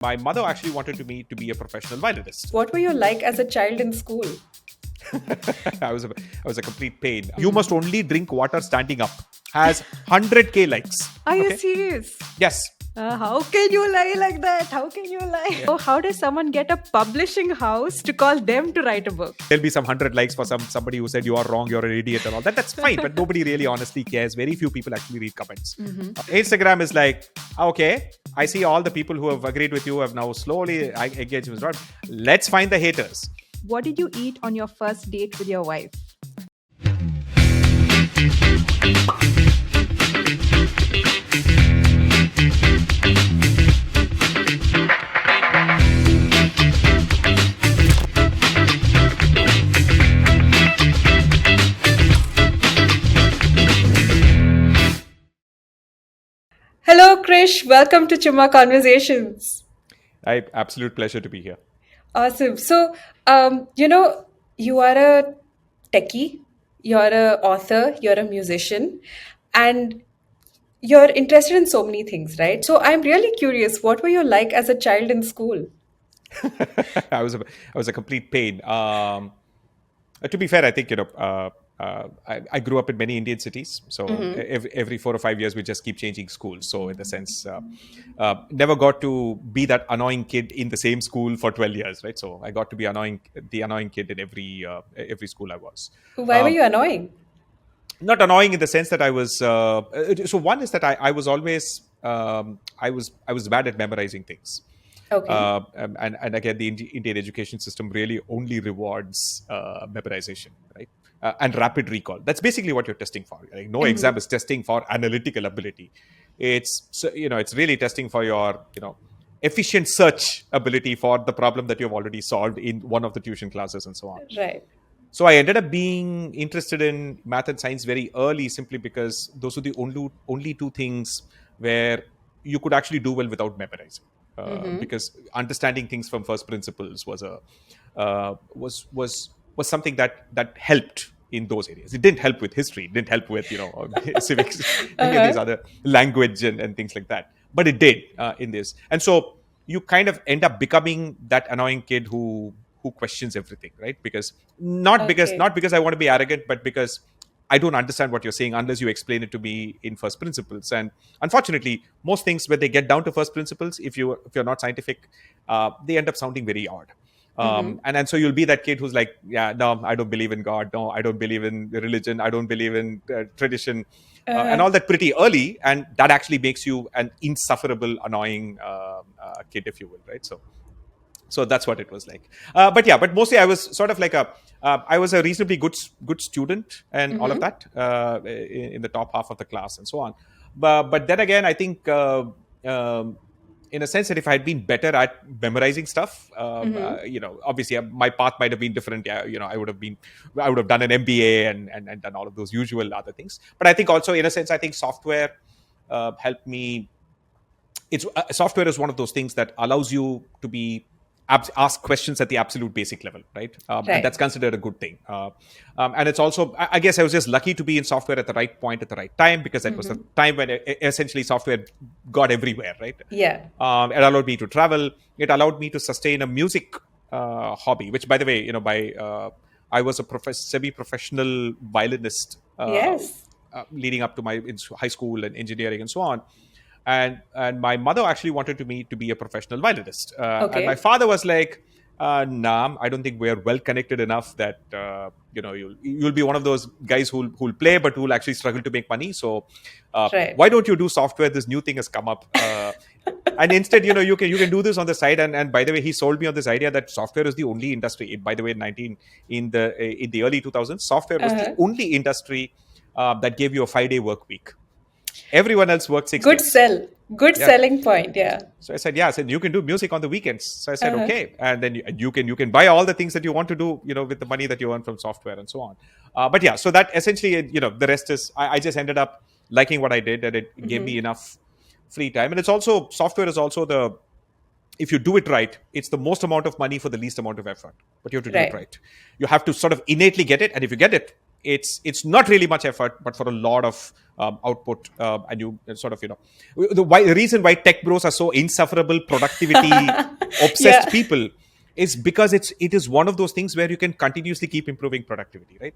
My mother actually wanted me to be a professional violinist. What were you like as a child in school? I was a complete pain. You must only drink water standing up. Has 100k likes. Are you serious? Yes. How can you lie like that? How can you lie? Yeah. So how does someone get a publishing house to call them to write a book? There'll be some 100 likes for somebody who said you are wrong, you're an idiot and all that. That's fine, but nobody really honestly cares. Very few people actually read comments. Instagram is like, okay, I see all the people who have agreed with you have now slowly engaged with it. Let's find the haters. What did you eat on your first date with your wife? Hello, Krish. Welcome to Chumma Conversations. Absolute pleasure to be here. Awesome. So, you are a techie, you're a author, you're a musician, and you're interested in so many things, right? So, I'm really curious, what were you like as a child in school? I was a complete pain. To be fair, I think I grew up in many Indian cities, so every 4 or 5 years we just keep changing schools. So in the sense, never got to be that annoying kid in the same school for 12 years, right? So I got to be the annoying kid in every school I was. Why were you annoying? Not annoying in the sense that I was. So one is that I was always I was bad at memorizing things. Okay. And again, the Indian education system really only rewards memorization, right? And rapid recall. That's basically what you're testing for. Like, no exam is testing for analytical ability. It's really testing for your efficient search ability for the problem that you've already solved in one of the tuition classes and so on. Right. So I ended up being interested in math and science very early, simply because those were the only two things where you could actually do well without memorizing. Because understanding things from first principles was something that helped in those areas. It didn't help with history, it didn't help with civics, any of these other language and things like that. But it did in this, and so you kind of end up becoming that annoying kid who questions everything, right? Because not because I want to be arrogant, but because I don't understand what you're saying unless you explain it to me in first principles. And unfortunately, most things when they get down to first principles, if you're not scientific, they end up sounding very odd. And so you'll be that kid who's like, yeah, no, I don't believe in God. No, I don't believe in religion. I don't believe in tradition, and all that pretty early. And that actually makes you an insufferable, annoying kid, if you will, right? So that's what it was like. But mostly I was sort of like I was a reasonably good student and all of that in the top half of the class and so on. But then again, I think in a sense that if I had been better at memorizing stuff, obviously my path might have been different. Yeah, I would have done an MBA and done all of those usual other things. But I think also in a sense, I think software helped me. Software is one of those things that allows you to be ask questions at the absolute basic level, right? And that's considered a good thing. And it's also, I guess I was just lucky to be in software at the right point at the right time, because that was the time when essentially software got everywhere, right? Yeah. It allowed me to travel. It allowed me to sustain a music hobby, which, by the way, I was a semi-professional violinist Yes. leading up to my high school and engineering and so on. And my mother actually wanted me to be a professional violinist. And my father was like, nah, I don't think we're well connected enough that you'll be one of those guys who'll play but who'll actually struggle to make money. So why don't you do software? This new thing has come up. And instead, you can do this on the side. And by the way, he sold me on this idea that software is the only industry. By the way, in the early 2000s, software was the only industry that gave you a 5-day work week. Everyone else worked 6 days. Good selling point. Yeah. So I said, you can do music on the weekends. So I said, okay. And then you can buy all the things that you want to do, with the money that you earn from software and so on. So that essentially, the rest is, I just ended up liking what I did, and it gave me enough free time. And it's also, software is also if you do it right, it's the most amount of money for the least amount of effort. But you have to do it right. You have to sort of innately get it. And if you get it, it's not really much effort, but for a lot of output, and you sort of the reason why tech bros are so insufferable productivity Yeah. obsessed people is because it is one of those things where you can continuously keep improving productivity, right?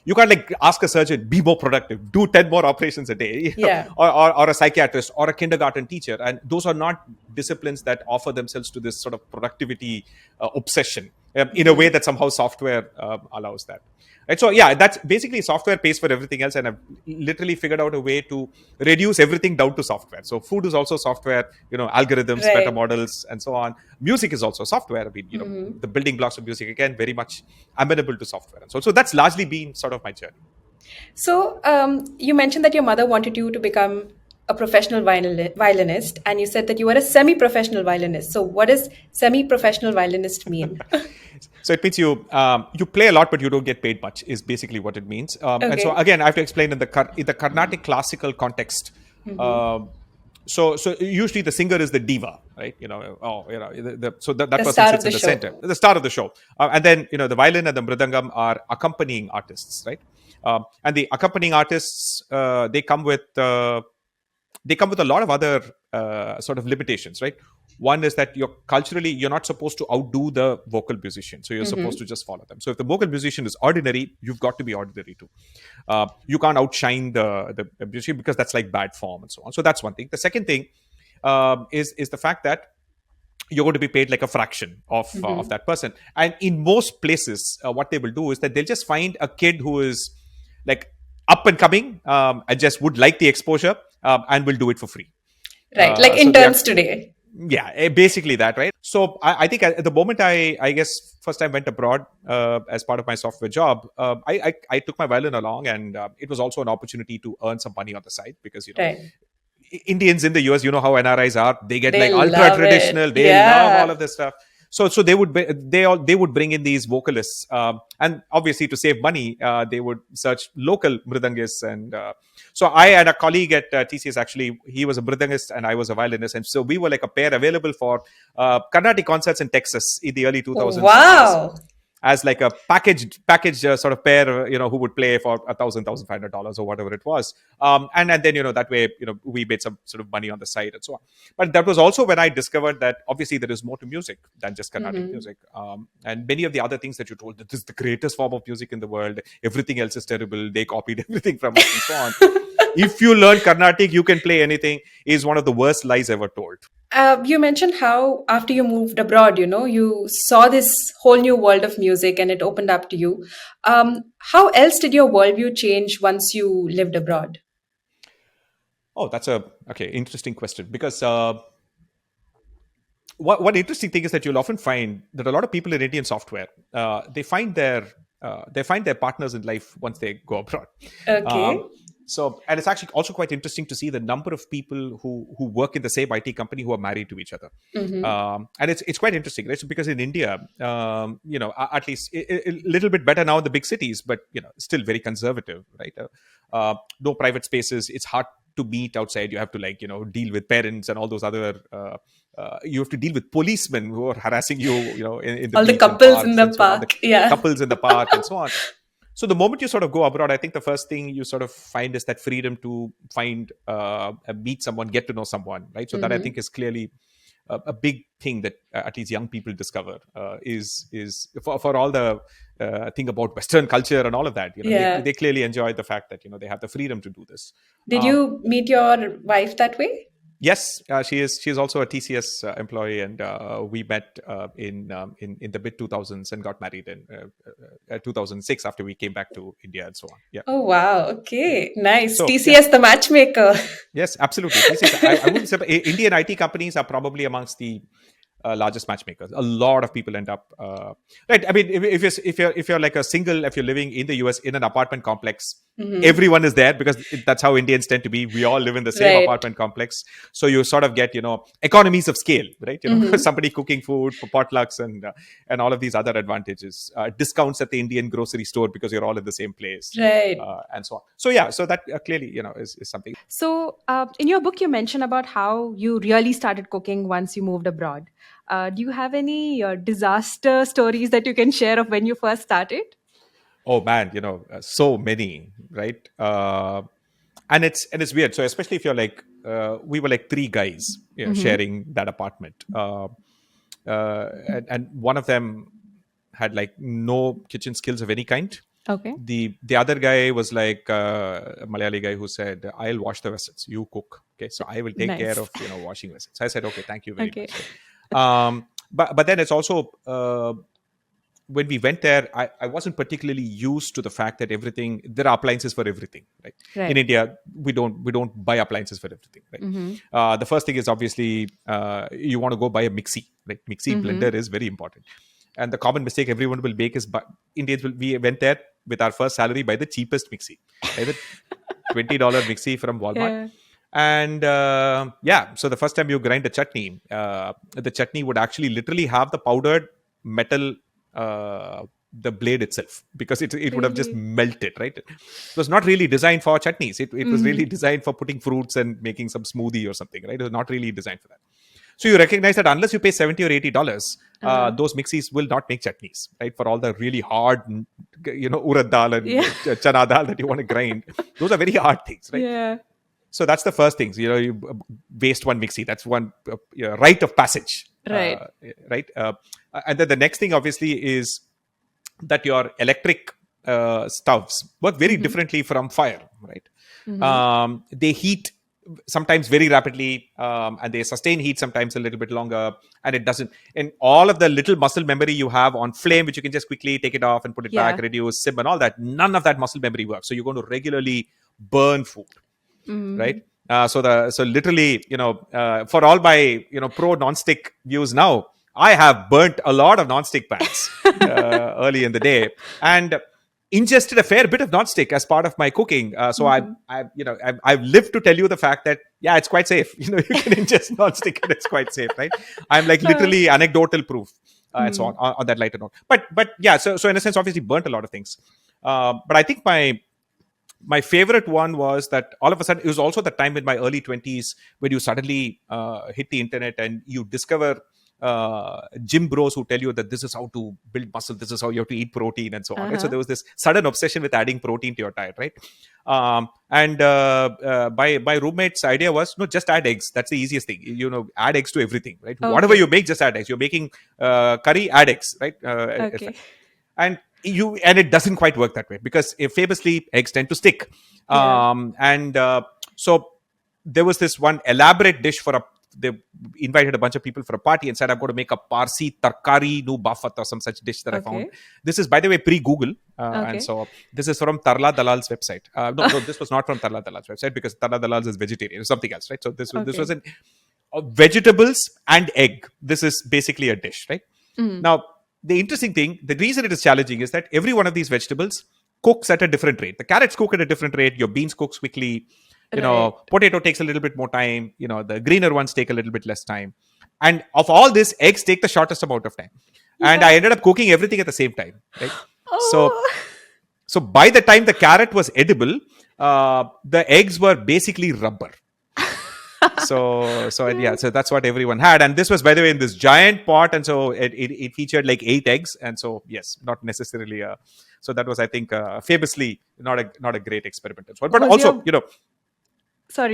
You can't like ask a surgeon be more productive, do 10 more operations a day, Yeah. or a psychiatrist or a kindergarten teacher, and those are not disciplines that offer themselves to this sort of productivity obsession in a way that somehow software allows that. Right. So yeah, that's basically software pays for everything else, and I've literally figured out a way to reduce everything down to software. So food is also software, algorithms, meta Right. models, and so on. Music is also software. I mean, the building blocks of music again very much amenable to software, and so that's largely been sort of my journey. So, you mentioned that your mother wanted you to become a professional violinist, and you said that you were a semi-professional violinist. So, what does semi-professional violinist mean? So it means you play a lot, but you don't get paid much. Is basically what it means. And so Okay. again, I have to explain in the Carnatic classical context. Um, so usually the singer is the diva, right? So that The person star of sits the in the show. center, the star of the show, and then the violin and the mridangam are accompanying artists, right? And the accompanying artists they come with a lot of other sort of limitations, right? One is that you're not supposed to outdo the vocal musician, so you're supposed to just follow them. So if the vocal musician is ordinary, you've got to be ordinary too. You can't outshine the musician because that's like bad form and so on. So that's one thing. The second thing is the fact that you're going to be paid like a fraction of that person. And in most places, what they will do is that they'll just find a kid who is like up and coming, and just would like the exposure, and will do it for free. Right. Like So they are, interns today. yeah, basically that, right? So I think at the moment I guess first time went abroad as part of my software job, I took my violin along, and it was also an opportunity to earn some money on the side because Right. Indians in the US, how NRIs are. They get They like ultra love it. traditional. They love all Yeah. of this stuff. So they would bring in these vocalists, and obviously to save money, they would search local mridangists. And so I had a colleague at TCS. Actually, he was a mridangist and I was a violinist, and so we were like a pair available for Carnatic concerts in Texas in the early 2000s Wow. as like a package sort of pair, who would play for $1,500 or whatever it was, and then that way we made some sort of money on the side and so on. But that was also when I discovered that obviously there is more to music than just Carnatic music, and many of the other things that you told, that this is the greatest form of music in the world, everything else is terrible, they copied everything from us and so on. If you learn Carnatic, you can play anything, is one of the worst lies ever told. You mentioned how after you moved abroad, you saw this whole new world of music and it opened up to you. How else did your worldview change once you lived abroad? Oh, that's a okay, interesting question, because one interesting thing is that you'll often find that a lot of people in Indian software, they find their partners in life once they go abroad. Um, Okay. and it's actually also quite interesting to see the number of people who work in the same IT company who are married to each other. And it's quite interesting, right? So because in India, at least a little bit better now in the big cities, but still very conservative, right? No private spaces. It's hard to meet outside. You have to deal with parents and all those other. You have to deal with policemen who are harassing you, in the All the beach and couples in parks the and so on. The park. Yeah. couples in the park and so on. So the moment you sort of go abroad, I think the first thing you sort of find is that freedom to find, meet someone, get to know someone, right? So that I think is clearly a big thing that at least young people discover, is for all the thing about Western culture and all of that. Yeah. They clearly enjoy the fact that they have the freedom to do this. Did Um, you meet your wife that way? Yes, she is also a TCS employee, and we met in the mid 2000s and got married in 2006 after we came back to India and so on. Yeah, Oh, wow. yeah. Okay. Nice. So yeah, TCS, the matchmaker. yes, absolutely. TCS. I wouldn't say, but Indian IT companies are probably amongst the largest matchmakers. A lot of people end up right. I mean, if you're like a single, if you're living in the US in an apartment complex, everyone is there because that's how Indians tend to be. We all live in the same Right. apartment complex, so you sort of get economies of scale, right? Somebody cooking food for potlucks and all of these other advantages, discounts at the Indian grocery store because you're all in the same place, Right. and so on. So yeah, so that clearly is something. So, in your book, you mentioned about how you really started cooking once you moved abroad. Do you have any disaster stories that you can share of when you first started? Oh man, so many, right? And it's weird. So especially if you're like, we were like three guys, Mm-hmm. sharing that apartment, and one of them had like no kitchen skills of any kind. Okay. The other guy was like a Malayali guy who said, "I'll wash the vessels, you cook." Okay, so I will take care Nice. of washing vessels. I said, "Okay, thank you very Okay. much." Right? But then it's also when we went there, I wasn't particularly used to the fact that there are appliances for everything, right? In Right. India, we don't buy appliances for everything, right? Mm-hmm. The first thing is obviously you want to go buy a mixie, right? Mixie Mm-hmm. blender is very important, and the common mistake everyone will make is, we went there with our first salary, buy the cheapest mixie, buy the $20 mixie from Walmart. Yeah. And yeah, so the first time you grind a chutney, the chutney would actually literally have the powdered metal, the blade itself, because it would have just Really. melted, right? It was not really designed for chutneys. It was Mm-hmm. really designed for putting fruits and making some smoothie or something, right? It was not really designed for that. So you recognize that unless you pay $70 or $80, Uh-huh. those mixies will not make chutneys, right? For all the really hard, urad dal and Yeah. chana dal that you want to grind, those are very hard things, right? Yeah. So that's the first thing. You waste one mixie. That's one rite of passage, Right. right? And then the next thing, obviously, is that your electric stoves work very Mm-hmm. differently from fire, right? Mm-hmm. They heat sometimes very rapidly, and they sustain heat sometimes a little bit longer, and it doesn't. And all of the little muscle memory you have on flame, which you can just quickly take it off and put it back, Yeah. reduce, sim, and all that, none of that muscle memory works. So you're going to regularly burn food, Mm-hmm. right? So literally, for all my pro non-stick views now, I have burnt a lot of non-stick pans early in the day, and ingested a fair bit of non-stick as part of my cooking. So Mm-hmm. I've lived to tell you the fact that yeah, it's quite safe. You can ingest non-stick and it's quite safe, right? I'm like literally anecdotal proof, and so Mm. on that lighter note. But yeah, so in a sense, obviously burnt a lot of things. But I think my favorite one was that all of a sudden, it was also the time in my early 20s when you suddenly hit the internet and you discover gym bros who tell you that this is how to build muscle, this is how you have to eat protein, and so on, right? So Uh-huh. there was this sudden obsession with adding protein to your diet, right? And my roommate's idea was, no, just add eggs. That's the easiest thing. Add eggs to everything, right? Whatever Okay. you make, just add eggs. You're making curry, add eggs, right? Okay. And it doesn't quite work that way, because famously eggs tend to stick. Yeah. And so there was this one elaborate dish they invited a bunch of people for a party and said, I'm going to make a Parsi tarkari nu bafat or some such dish that I found. Okay. This is, by the way, pre-Google. And Okay. so this is from Tarla Dalal's website. No, this was not from Tarla Dalal's website, because Tarla Dalal's is vegetarian or something else, right? So this was Okay. an vegetables and egg. This is basically a dish, right? Mm. Now, the interesting thing, the reason it is challenging is that every one of these vegetables cooks at a different rate. The carrots cook at a different rate. Your beans cooks quickly. Right. Potato takes a little bit more time. The greener ones take a little bit less time. And of all this, eggs take the shortest amount of time. And I Yeah. ended up cooking everything at the same time, right? So, Oh. so by the time the carrot was edible, the eggs were basically rubber. So and yeah, so that's what everyone had, and this was, by the way, in this giant pot, and so it featured like 8 eggs, and so yes, not necessarily so that was, I think, famously not a great experiment as well, but Was also, your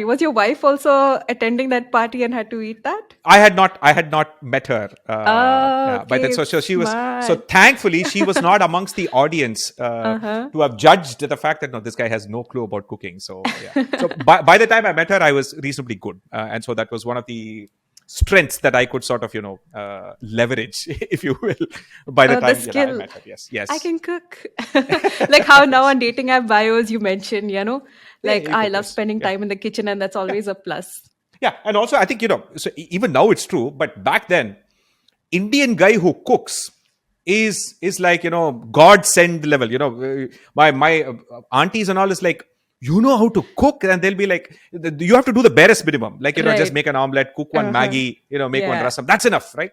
was your wife also attending that party and had to eat that? I had not met her, Oh, yeah, by then. okay. So she was, so Smart. thankfully she was not amongst the audience Uh-huh. to have judged the fact that no, this guy has no clue about cooking. So yeah, so by the time I met her, I was reasonably good, and so that was one of the strengths that I could sort of leverage, if you will, by the The time I skill. met her. Yes, I yes. can cook. Like how now on dating app bios you mention, Yeah, like you I could love just, spending yeah. time in the kitchen and that's Yeah, always a plus. yeah, and also I think, so even now it's true, but back then, Indian guy who cooks is like, God send level. My aunties and all is like, how to cook, and they'll be like, you have to do the barest minimum, like, just Right. make an omelette, cook one Uh-huh. Maggie, make one Yeah. rasam. That's enough, right?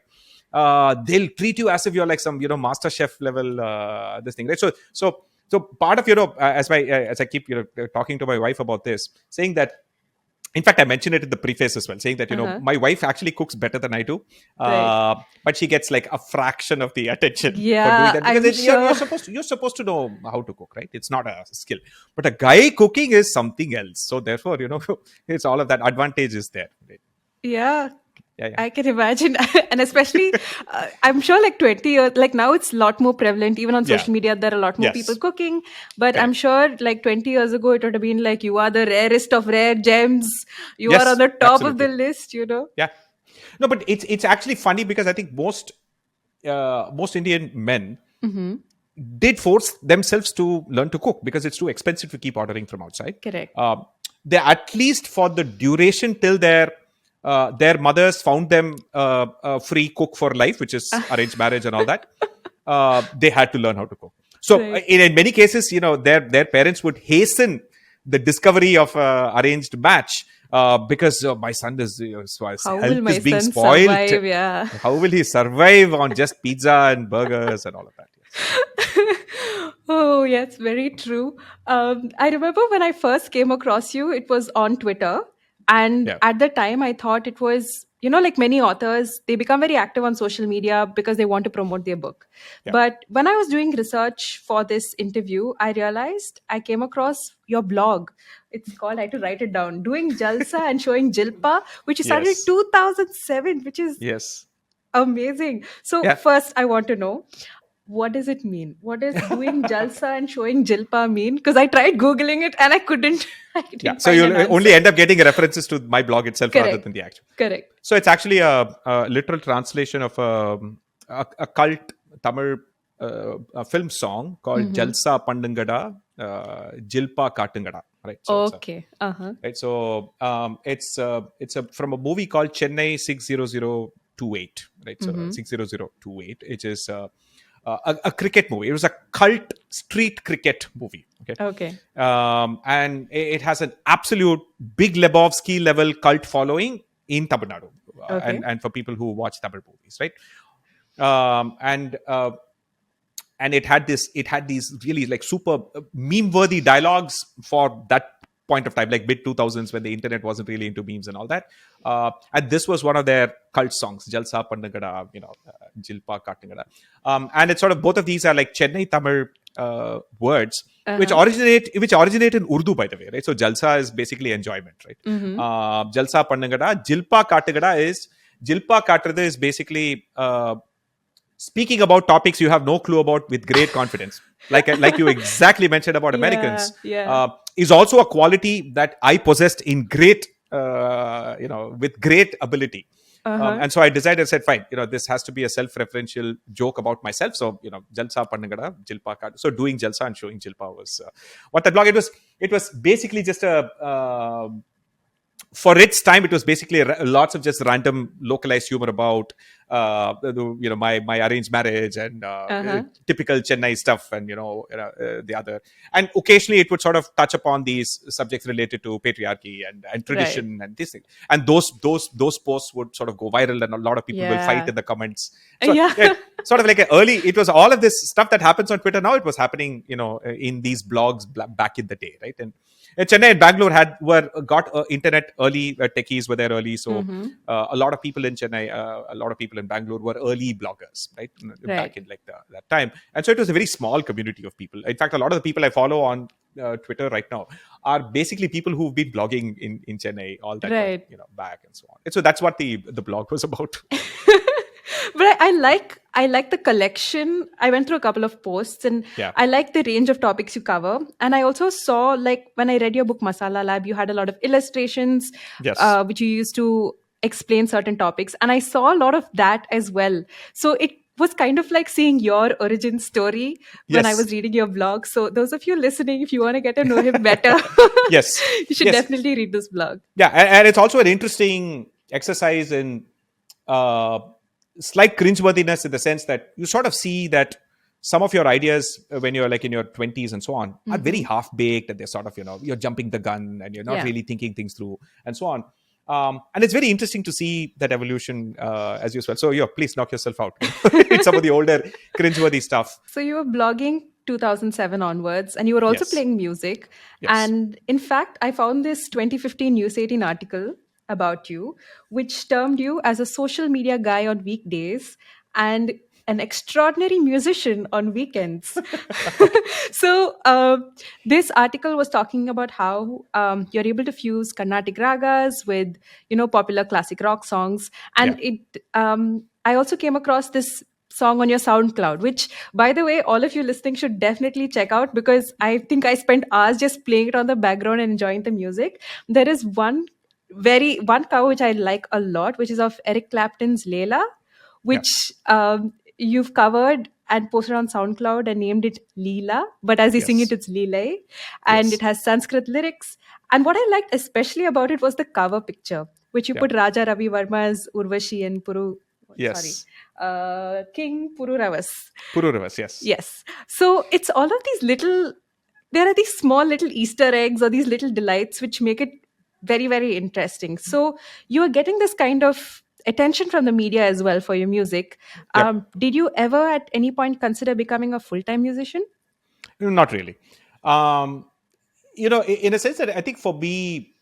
They'll treat you as if you're like some master chef level this thing, right? So part of as I keep talking to my wife about this, saying that In fact, I mentioned it in the preface as well, saying that Uh-huh. my wife actually cooks better than I do, Right. but she gets like a fraction of the attention for doing Yeah, that because I'm you're sure. supposed to know how to cook, right? It's not a skill, but a guy cooking is something else. So therefore, it's all of that advantage is there. Right? Yeah, Yeah, yeah, I can imagine. And especially, I'm sure like 20 years, like now it's a lot more prevalent. Even on yeah. social media, there are a lot more people Yes, cooking. But I'm correct. sure like 20 years ago, it would have been like, you are the rarest of rare gems. You are on Yes, the top of the absolutely. list, you know? Yeah. No, but it's actually funny because I think most Indian men Mm-hmm. did force themselves to learn to cook because it's too expensive to keep ordering from outside. Correct. Uh, they at least for the duration till their mothers found them a free cook for life, which is arranged marriage and all that. They had to learn how to cook. So Right. in many cases, their parents would hasten the discovery of arranged match because my son is so his How health will my is being son spoiled. survive? Yeah. How will he survive on just pizza and burgers and all of that? Yes. Oh, yes, very true. I remember when I first came across you, it was on Twitter. And Yeah. at the time, I thought it was, like many authors, they become very active on social media because they want to promote their book. Yeah. But when I was doing research for this interview, I realized I came across your blog. It's called, I had to write it down, Doing Jalsa and Showing Jilpa, which you started in Yes. 2007, which is Yes. amazing. So, Yeah. first, I want to know, what does it mean? What does doing jalsa and showing jilpa mean? Because I tried googling it and I couldn't. I Yeah. didn't So find you'll an only answer. end up getting references to my blog itself rather than Correct. the actual. Correct. So it's actually a literal translation of a cult Tamil a film song called Mm-hmm. Jalsa Pandangada, Jilpa Katungada. Right. So it's a Okay. Uh-huh. right. So it's a from a movie called Chennai 60028. Right. So Mm-hmm. 60028, which is a cricket movie. It was a cult street cricket movie. Okay. Okay. And it has an absolute big Lebowski level cult following in Tamil Nadu, Okay. and for people who watch Tamil movies, right? Um, and uh, and it had these really like super meme worthy dialogues for that point of time, like mid 2000s, when the internet wasn't really into memes and all that. And this was one of their cult songs, Jalsa Pandangada, Jilpa Kattingada. And it's sort of, both of these are like Chennai Tamil words which Uh-huh. originate in Urdu, by the way, right? So Jalsa is basically enjoyment, right? Mm-hmm. Jalsa Pandangada. Jilpa Kattingada is, Jilpa Katrada is basically speaking about topics you have no clue about with great confidence, like you exactly mentioned about Yeah. Americans, Yeah. is also a quality that I possessed in great, with great ability. Uh-huh. And so I decided, I said, fine, this has to be a self-referential joke about myself. So, Jalsa Pannagada, Jilpa Kat. So doing Jalsa and showing Jilpa was what that blog. It was basically just for its time, it was basically lots of just random localized humor about my arranged marriage and Uh-huh. typical Chennai stuff, and the other. And occasionally it would sort of touch upon these subjects related to patriarchy and Right. tradition and this thing. And those posts would sort of go viral, and a lot of people will fight Yeah. in the comments. So Yeah. yeah, sort of like it was all of this stuff that happens on Twitter now. It was happening, in these blogs back in the day, right? And Chennai and Bangalore got internet early. Techies were there early, so Mm-hmm. a lot of people in Chennai, a lot of people in Bangalore were early bloggers, right? Back Right. in like that time, and so it was a very small community of people. In fact, a lot of the people I follow on Twitter right now are basically people who've been blogging in Chennai all that time, Right. back and so on. And so that's what the blog was about. But I like the collection. I went through a couple of posts and Yeah. I like the range of topics you cover. And I also saw, like, when I read your book Masala Lab, you had a lot of illustrations Yes. which you used to explain certain topics, and I saw a lot of that as well. So it was kind of like seeing your origin story when I Yes. was reading your blog. So those of you listening, if you want to get to know him better, Yes. you should Yes. definitely read this blog. Yeah, and it's also an interesting exercise in uh, slight cringeworthiness, in the sense that you sort of see that some of your ideas, when you're like in your 20s and so on, are very Hmm. half baked, and they're sort of, you're jumping the gun and you're not Yeah. really thinking things through and so on. And it's very interesting to see that evolution, as you well. So, please knock yourself out. It's some of the older cringeworthy stuff. So you were blogging 2007 onwards, and you were also Yes. playing music. Yes. And in fact, I found this 2015 News 18 article about you, which termed you as a social media guy on weekdays and an extraordinary musician on weekends. So, this article was talking about how you're able to fuse Carnatic ragas with, popular classic rock songs, Yeah. and I also came across this song on your SoundCloud, which, by the way, all of you listening should definitely check out, because I think I spent hours just playing it on the background and enjoying the music. There is one cover which I like a lot, which is of Eric Clapton's Layla, Yeah. which you've covered and posted on SoundCloud and named it Leela, but as you sing it, Yes. it's Leelai, and it Yes. has Sanskrit lyrics. And what I liked especially about it was the cover picture, which you Yeah. put Raja Ravi Verma as Urvashi and Yes. King Pururavas. Pururavas. Yes. Yes. So it's all of these there are these small little Easter eggs or these little delights which make it very, very interesting. So you are getting this kind of attention from the media as well for your music. Yep. Did you ever at any point consider becoming a full time musician? Not really. Um, in a sense that I think for me,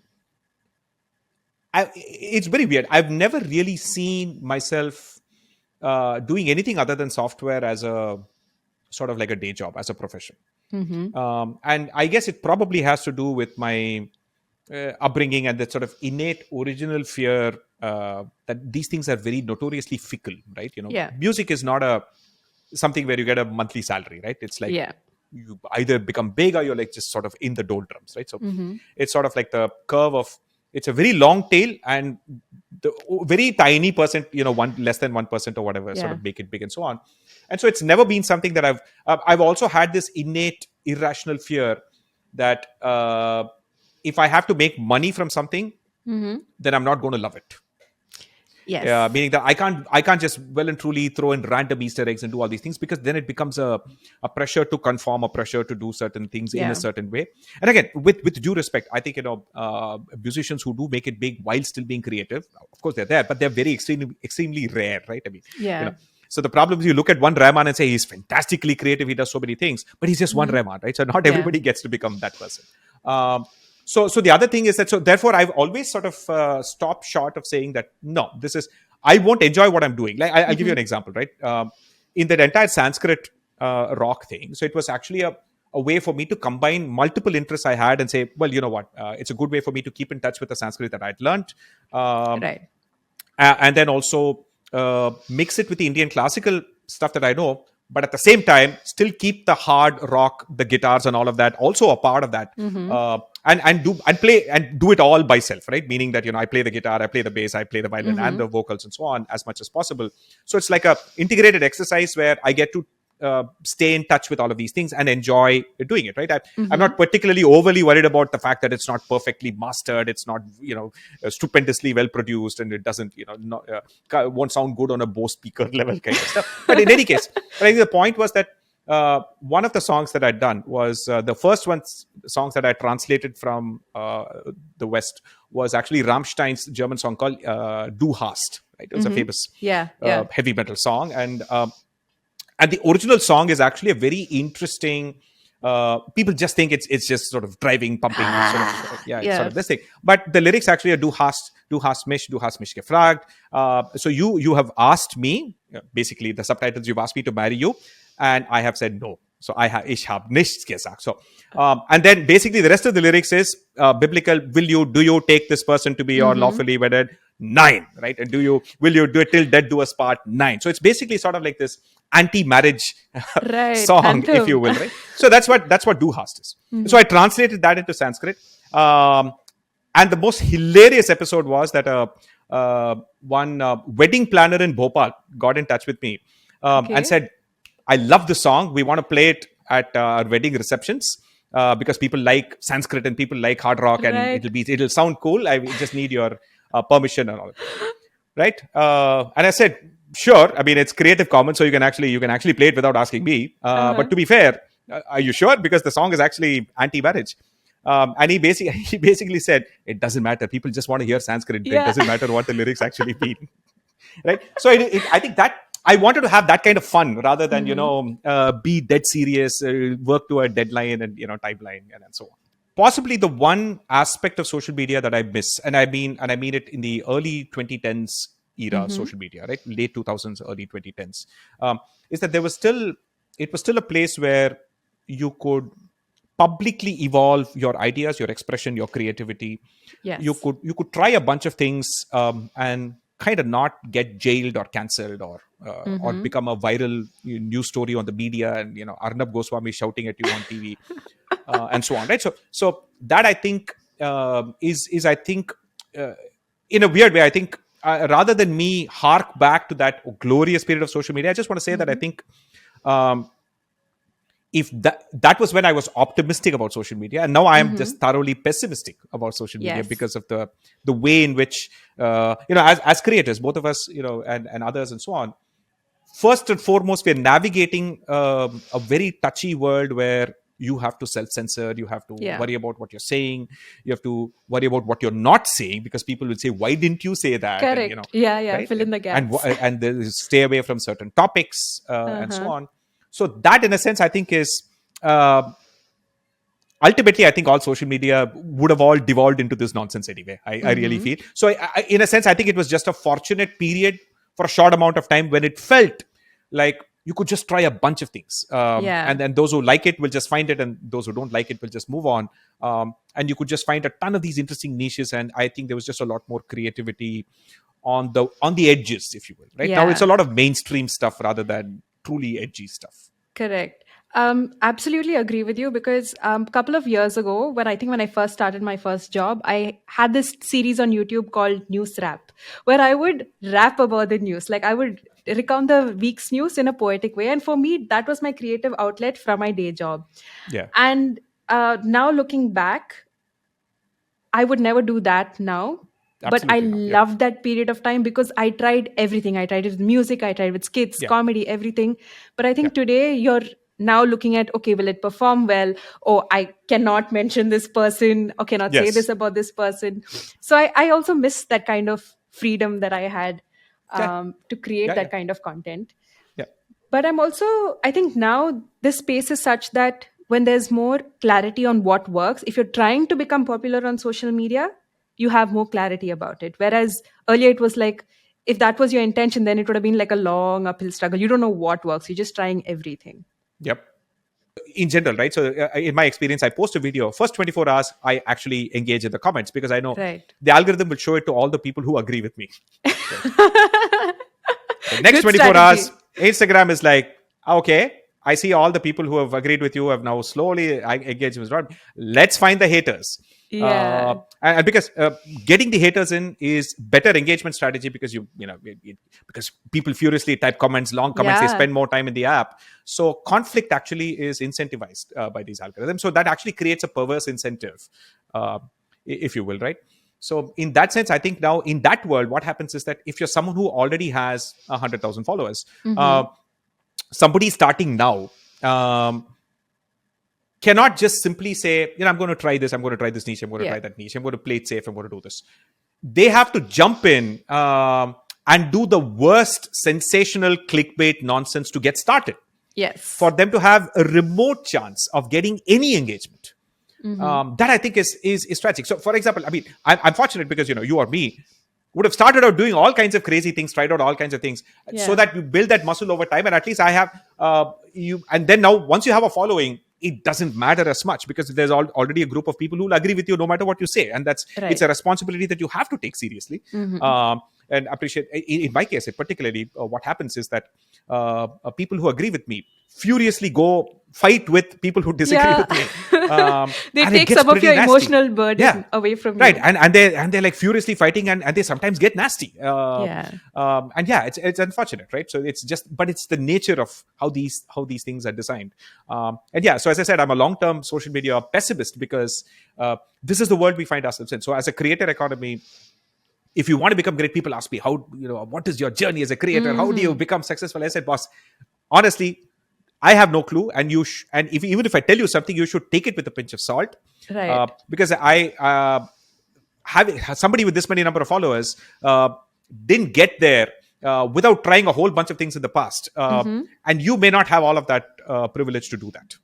it's very weird. I've never really seen myself doing anything other than software as a sort of like a day job, as a profession. Mm-hmm. And I guess it probably has to do with my upbringing and that sort of innate original fear that these things are very notoriously fickle, right? Yeah. Music is not a something where you get a monthly salary, right? It's like Yeah. you either become big or you're like just sort of in the doldrums, right? So Mm-hmm. it's sort of like the curve of it's a very long tail and the very tiny percent, one less than 1% or whatever, sort Yeah. of make it big and so on. And so it's never been something that I've also had this innate irrational fear that if I have to make money from something, Mm-hmm. then I'm not going to love it. Yes. Meaning that I can't just well and truly throw in random Easter eggs and do all these things, because then it becomes a pressure to conform, a pressure to do certain things in a Yeah. certain way. And again, with due respect, I think musicians who do make it big while still being creative, of course they're there, but they're very extremely rare, right? I mean, you Yeah. know. So the problem is you look at one Rahman and say he's fantastically creative, he does so many things, but he's just one Mm-hmm. Rahman, right? So not Yeah. everybody gets to become that person. So the other thing is that, so therefore I've always sort of stopped short of saying that no, this is, I won't enjoy what I'm doing. Like I'll give you an Mm-hmm. example, right? In that entire Sanskrit rock thing, so it was actually a way for me to combine multiple interests I had and say, well, you know what, it's a good way for me to keep in touch with the Sanskrit that I'd learned, um, Right. and then also mix it with the Indian classical stuff that I know, but at the same time still keep the hard rock, the guitars and all of that also a part of that, Mm-hmm. and play and do it all by self, right? Meaning that I play the guitar, I play the bass, I play the violin and Mm-hmm. the vocals and so on as much as possible. So it's like a integrated exercise where I get to stay in touch with all of these things and enjoy doing it, right? I'm Mm-hmm. not particularly overly worried about the fact that it's not perfectly mastered, it's not stupendously well produced, and it doesn't won't sound good on a Bose speaker level kind of stuff. But in any case, I think the point was that one of the songs that I'd done was the first songs that I translated from the West was actually Rammstein's German song called Du Hast. Right? It was a Mm-hmm. famous Yeah. Yeah. heavy metal song, and the original song is actually a very interesting. People just think it's just sort of driving, pumping, it's sort Yeah. of this thing. But the lyrics actually are du hast mich gefragt. So you have asked me, basically the subtitles, you've asked me to marry you, and I have said no. So ich habe nichts gesagt. So and then basically the rest of the lyrics is biblical. Do you take this person to be your Mm-hmm. lawfully wedded? 9, right? And will you do it till death do us part? 9. So it's basically sort of like this anti-marriage Right. song, if you Anthem. will, right? So that's what du hast is. So I translated that into Sanskrit, and the most hilarious episode was that one wedding planner in Bhopal got in touch with me and Okay. said, I love the song. We want to play it at our wedding receptions because people like Sanskrit and people like hard rock, and Right. it'll sound cool. I just need your permission and all of that, right? And I said, sure. I mean, it's Creative Commons, so you can actually play it without asking me. Uh-huh. But to be fair, are you sure? Because the song is actually anti-marriage. And he basically he basically said, it doesn't matter. People just want to hear Sanskrit. It Yeah. doesn't matter what the lyrics actually mean, right? So I think I wanted to have that kind of fun rather than Mm-hmm. be dead serious, work to a deadline and timeline and so on. Possibly the one aspect of social media that I miss, and I mean it in the early 2010s era of Mm-hmm. social media, right, late 2000s, early 2010s, is that there was still it was still a place where you could publicly evolve your ideas, your expression, your creativity. Yes. You could try a bunch of things, and kind of not get jailed or cancelled or Mm-hmm. become a viral news story on the media, and Arnab Goswami shouting at you on TV, and so on, right? So that I think is I think, uh, in a weird way, I think, rather than me hark back to that glorious period of social media, I just want to say that I Mm-hmm. think, um, if that was when I was optimistic about social media, and now I am Mm-hmm. just thoroughly pessimistic about social media Yes. because of the way in which, as creators, both of us, and others and so on. First and foremost, we're navigating a very touchy world where you have to self-censor, you have to Yeah. worry about what you're saying, you have to worry about what you're not saying, because people will say, why didn't you say that, and Correct. Yeah, yeah. right, Fill in the gaps. and stay away from certain topics, and so Uh-huh. on. So that, in a sense, I think is, uh, ultimately, I think all social media would have all devolved into this nonsense anyway. I really Mm-hmm. feel so. In a sense, I think it was just a fortunate period for a short amount of time when it felt like you could just try a bunch of things, Yeah. and then those who like it will just find it, and those who don't like it will just move on. And you could just find a ton of these interesting niches, and I think there was just a lot more creativity on the edges, if you will. Right now, it's a Yeah. lot of mainstream stuff rather than truly edgy stuff. Correct. Absolutely agree with you because a couple of years ago, when I first started my first job, I had this series on YouTube called News Rap, where I would rap about the news. Like I would recount the week's news in a poetic way, and for me, that was my creative outlet from my day job. Yeah, And now looking back, I would never do that now. But I absolutely not. Yep. loved that period of time because I tried everything. I tried it with music, I tried with skits, Yeah. comedy, everything. But I Yeah. think today you're now looking at, okay, will it perform well? Or I cannot mention this person or cannot say this Yes. about this person. So I also miss that kind of freedom that I had Yeah. to create Yeah. Yeah. that kind of content. Yeah. But I think now this space is such that when there's more clarity on what works, if you're trying to become popular on social media, you have more clarity about it. Whereas earlier it was like, if that was your intention, then it would have been like a long uphill struggle. You don't know what works, you're just trying everything. Yep. In general, right? So, in my experience, I post a video. First 24 hours, I actually engage in the comments because I know Right. the algorithm will show it to all the people who agree with me. Right. The next Good 24 hours, strategy. Instagram is like, okay, I see all the people who have agreed with you have now slowly engaged with Rod. Let's find the haters. Yeah. And because getting the haters in is better engagement strategy, because because people furiously type comments, long comments, they Yeah. spend more time in the app. So conflict actually is incentivized by these algorithms. So that actually creates a perverse incentive, uh, if you will, right? So in that sense, I think now in that world, what happens is that if you're someone who already has 100,000 followers, Mm-hmm. uh, somebody starting now, cannot just simply say, I'm going to try this, I'm going to try this niche, I'm going to Yeah. try that niche, I'm going to play it safe, I'm going to do this. They have to jump in, and do the worst sensational clickbait nonsense to get started for Yes. them to have a remote chance of getting any engagement. Mm-hmm. That I think is tragic. So, for example, I mean, I'm fortunate because you or me would have started out doing all kinds of crazy things, tried out all kinds of things, so Yeah. that you build that muscle over time. And at least I have, you. And then now, once you have a following, it doesn't matter as much because there's already a group of people who will agree with you no matter what you say, and it's a Right. responsibility that you have to take seriously. Mm-hmm. And appreciate. In my case, particularly, what happens is that people who agree with me furiously go fight with people who disagree Yeah. with me, They and it take gets some of pretty your nasty. emotional Yeah, burden away from right. you. And they're like furiously fighting, and they sometimes get nasty. Yeah. And yeah, it's unfortunate, right? So it's just, but it's the nature of how these things are designed. And yeah, so as I said, I'm a long-term social media pessimist because this is the world we find ourselves in. So as a creator economy, if you want to become great, people ask me, how, what is your journey as a creator? How do you Mm-hmm. become successful? I said, boss, honestly, I have no clue. And even if I tell you something, you should take it with a pinch of salt, Right. because I having somebody with this many number of followers didn't get there without trying a whole bunch of things in the past. And you may not have all of that privilege to do that.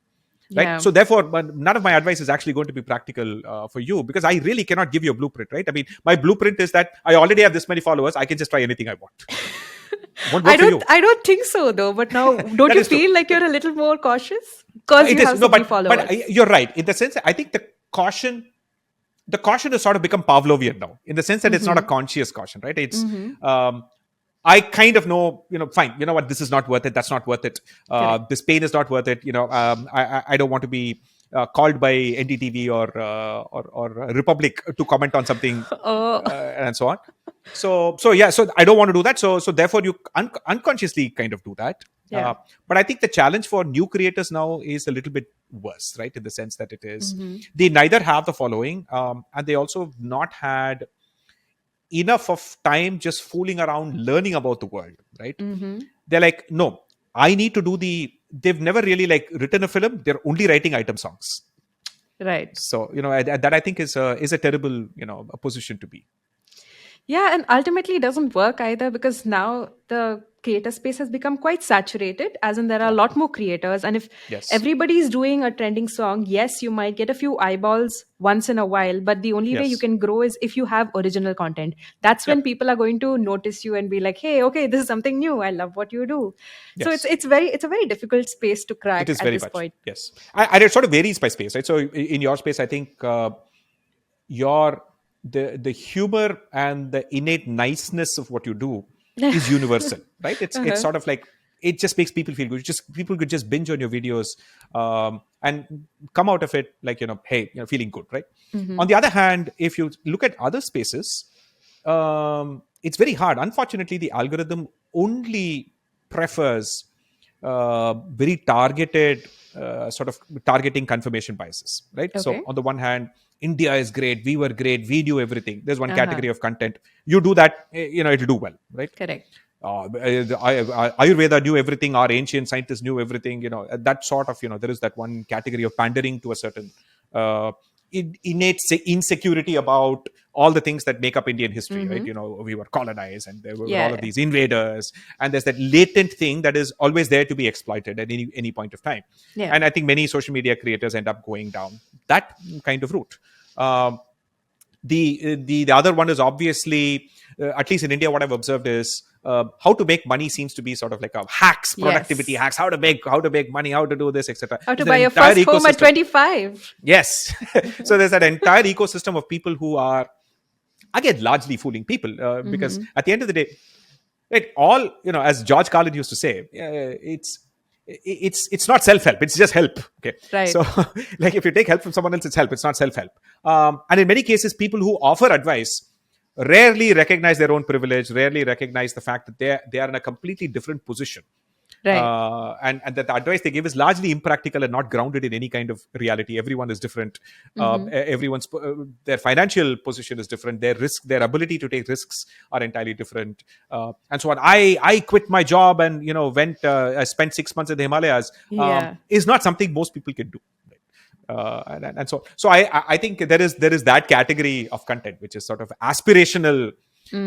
Right. Yeah. So therefore, but none of my advice is actually going to be practical for you, because I really cannot give you a blueprint. Right. I mean, my blueprint is that I already have this many followers. I can just try anything I want. Won't work I for don't you. I don't think so though. But now, don't That you is true. feel like you're a little more cautious because It you is have no, so many but followers? you're right in the sense that I think the caution has sort of become Pavlovian now, in the sense that it's not a conscious caution, right? It's I kind of know, fine, you know what, this is not worth it. That's not worth it. Correct. This pain is not worth it. I don't want to be called by NDTV or Republic to comment on something Oh, and so on. So yeah, so I don't want to do that. So therefore, you unconsciously kind of do that. yeah. But I think the challenge for new creators now is a little bit worse, right? In the sense that it is they neither have the following, and they also have not had enough of time just fooling around learning about the world, right? They're like, no, I need to do they've never really like written a film. They're only writing item songs. Right. So that I think is a terrible a position to be. Yeah, and ultimately it doesn't work either because now the creator space has become quite saturated, as in there are a Yeah. lot more creators. And if Yes. everybody is doing a trending song, yes, you might get a few eyeballs once in a while, but the only way you Yes. can grow is if you have original content. That's when Yep. people are going to notice you and be like, hey, okay, this is something new. I love what you do. So Yes. it's a very difficult space to It crack is at very this much. point. Yes. And it sort of varies by space, right? So in your space, I think your the humor and the innate niceness of what you do is universal, right? It's Uh-huh. sort of like it just makes people feel good. Just people could just binge on your videos and come out of it like hey, feeling good, right? On the other hand, if you look at other spaces, it's very hard. Unfortunately, the algorithm only prefers very targeted sort of targeting confirmation biases, right? So Okay. on the one hand, India is great, we were great, we do everything. There's one Uh-huh. category of content. You do that, it'll do well, right? Correct. Ayurveda knew everything. Our ancient scientists knew everything. That sort of there is that one category of pandering to a certain uh, innate insecurity about all the things that make up Indian history, right? We were colonized, and there were all of Yeah. these invaders, and there's that latent thing that is always there to be exploited at any point of time. Yeah. And I think many social media creators end up going down that kind of route. Um, the other one is obviously at least in India, what I've observed is how to make money seems to be sort of like a hacks, productivity Yes. hacks, how to make money, how to do this, etc. How to There's buy an your entire first home at ecosystem. 25. Yes. So there's that entire ecosystem of people who are again largely fooling people because at the end of the day, right, all as George Carlin used to say, it's not self-help, it's just help. Okay. Right. So like if you take help from someone else, it's help, it's not self-help. And in many cases, people who offer advice rarely recognize their own privilege, rarely recognize the fact that they are in a completely different position, Right. and that the advice they give is largely impractical and not grounded in any kind of reality. Everyone is different. Everyone's their financial position is different. Their ability to take risks are entirely different, and so on. I quit my job and went. I spent 6 months in the Himalayas. Yeah. Is not something most people can do. And so I think there is that category of content which is sort of aspirational,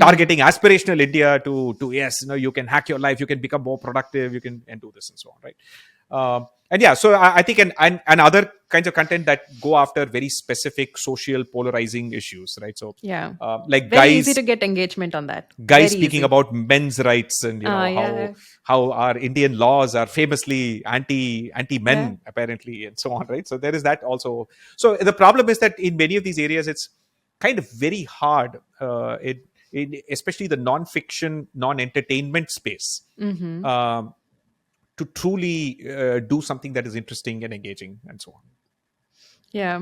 targeting aspirational India to yes, you can hack your life, you can become more productive, you can and do this and so on, right? And yeah, so I think and other kinds of content that go after very specific social polarizing issues, right? So Yeah. like Very easy guys to get engagement on that. guys Very speaking easy. about men's rights and Yeah. how our Indian laws are famously anti Yeah. men apparently and so on, right? So there is that also. So the problem is that in many of these areas, it's kind of very hard in especially the non-fiction, non-entertainment space um, to truly do something that is interesting and engaging and so on. Yeah.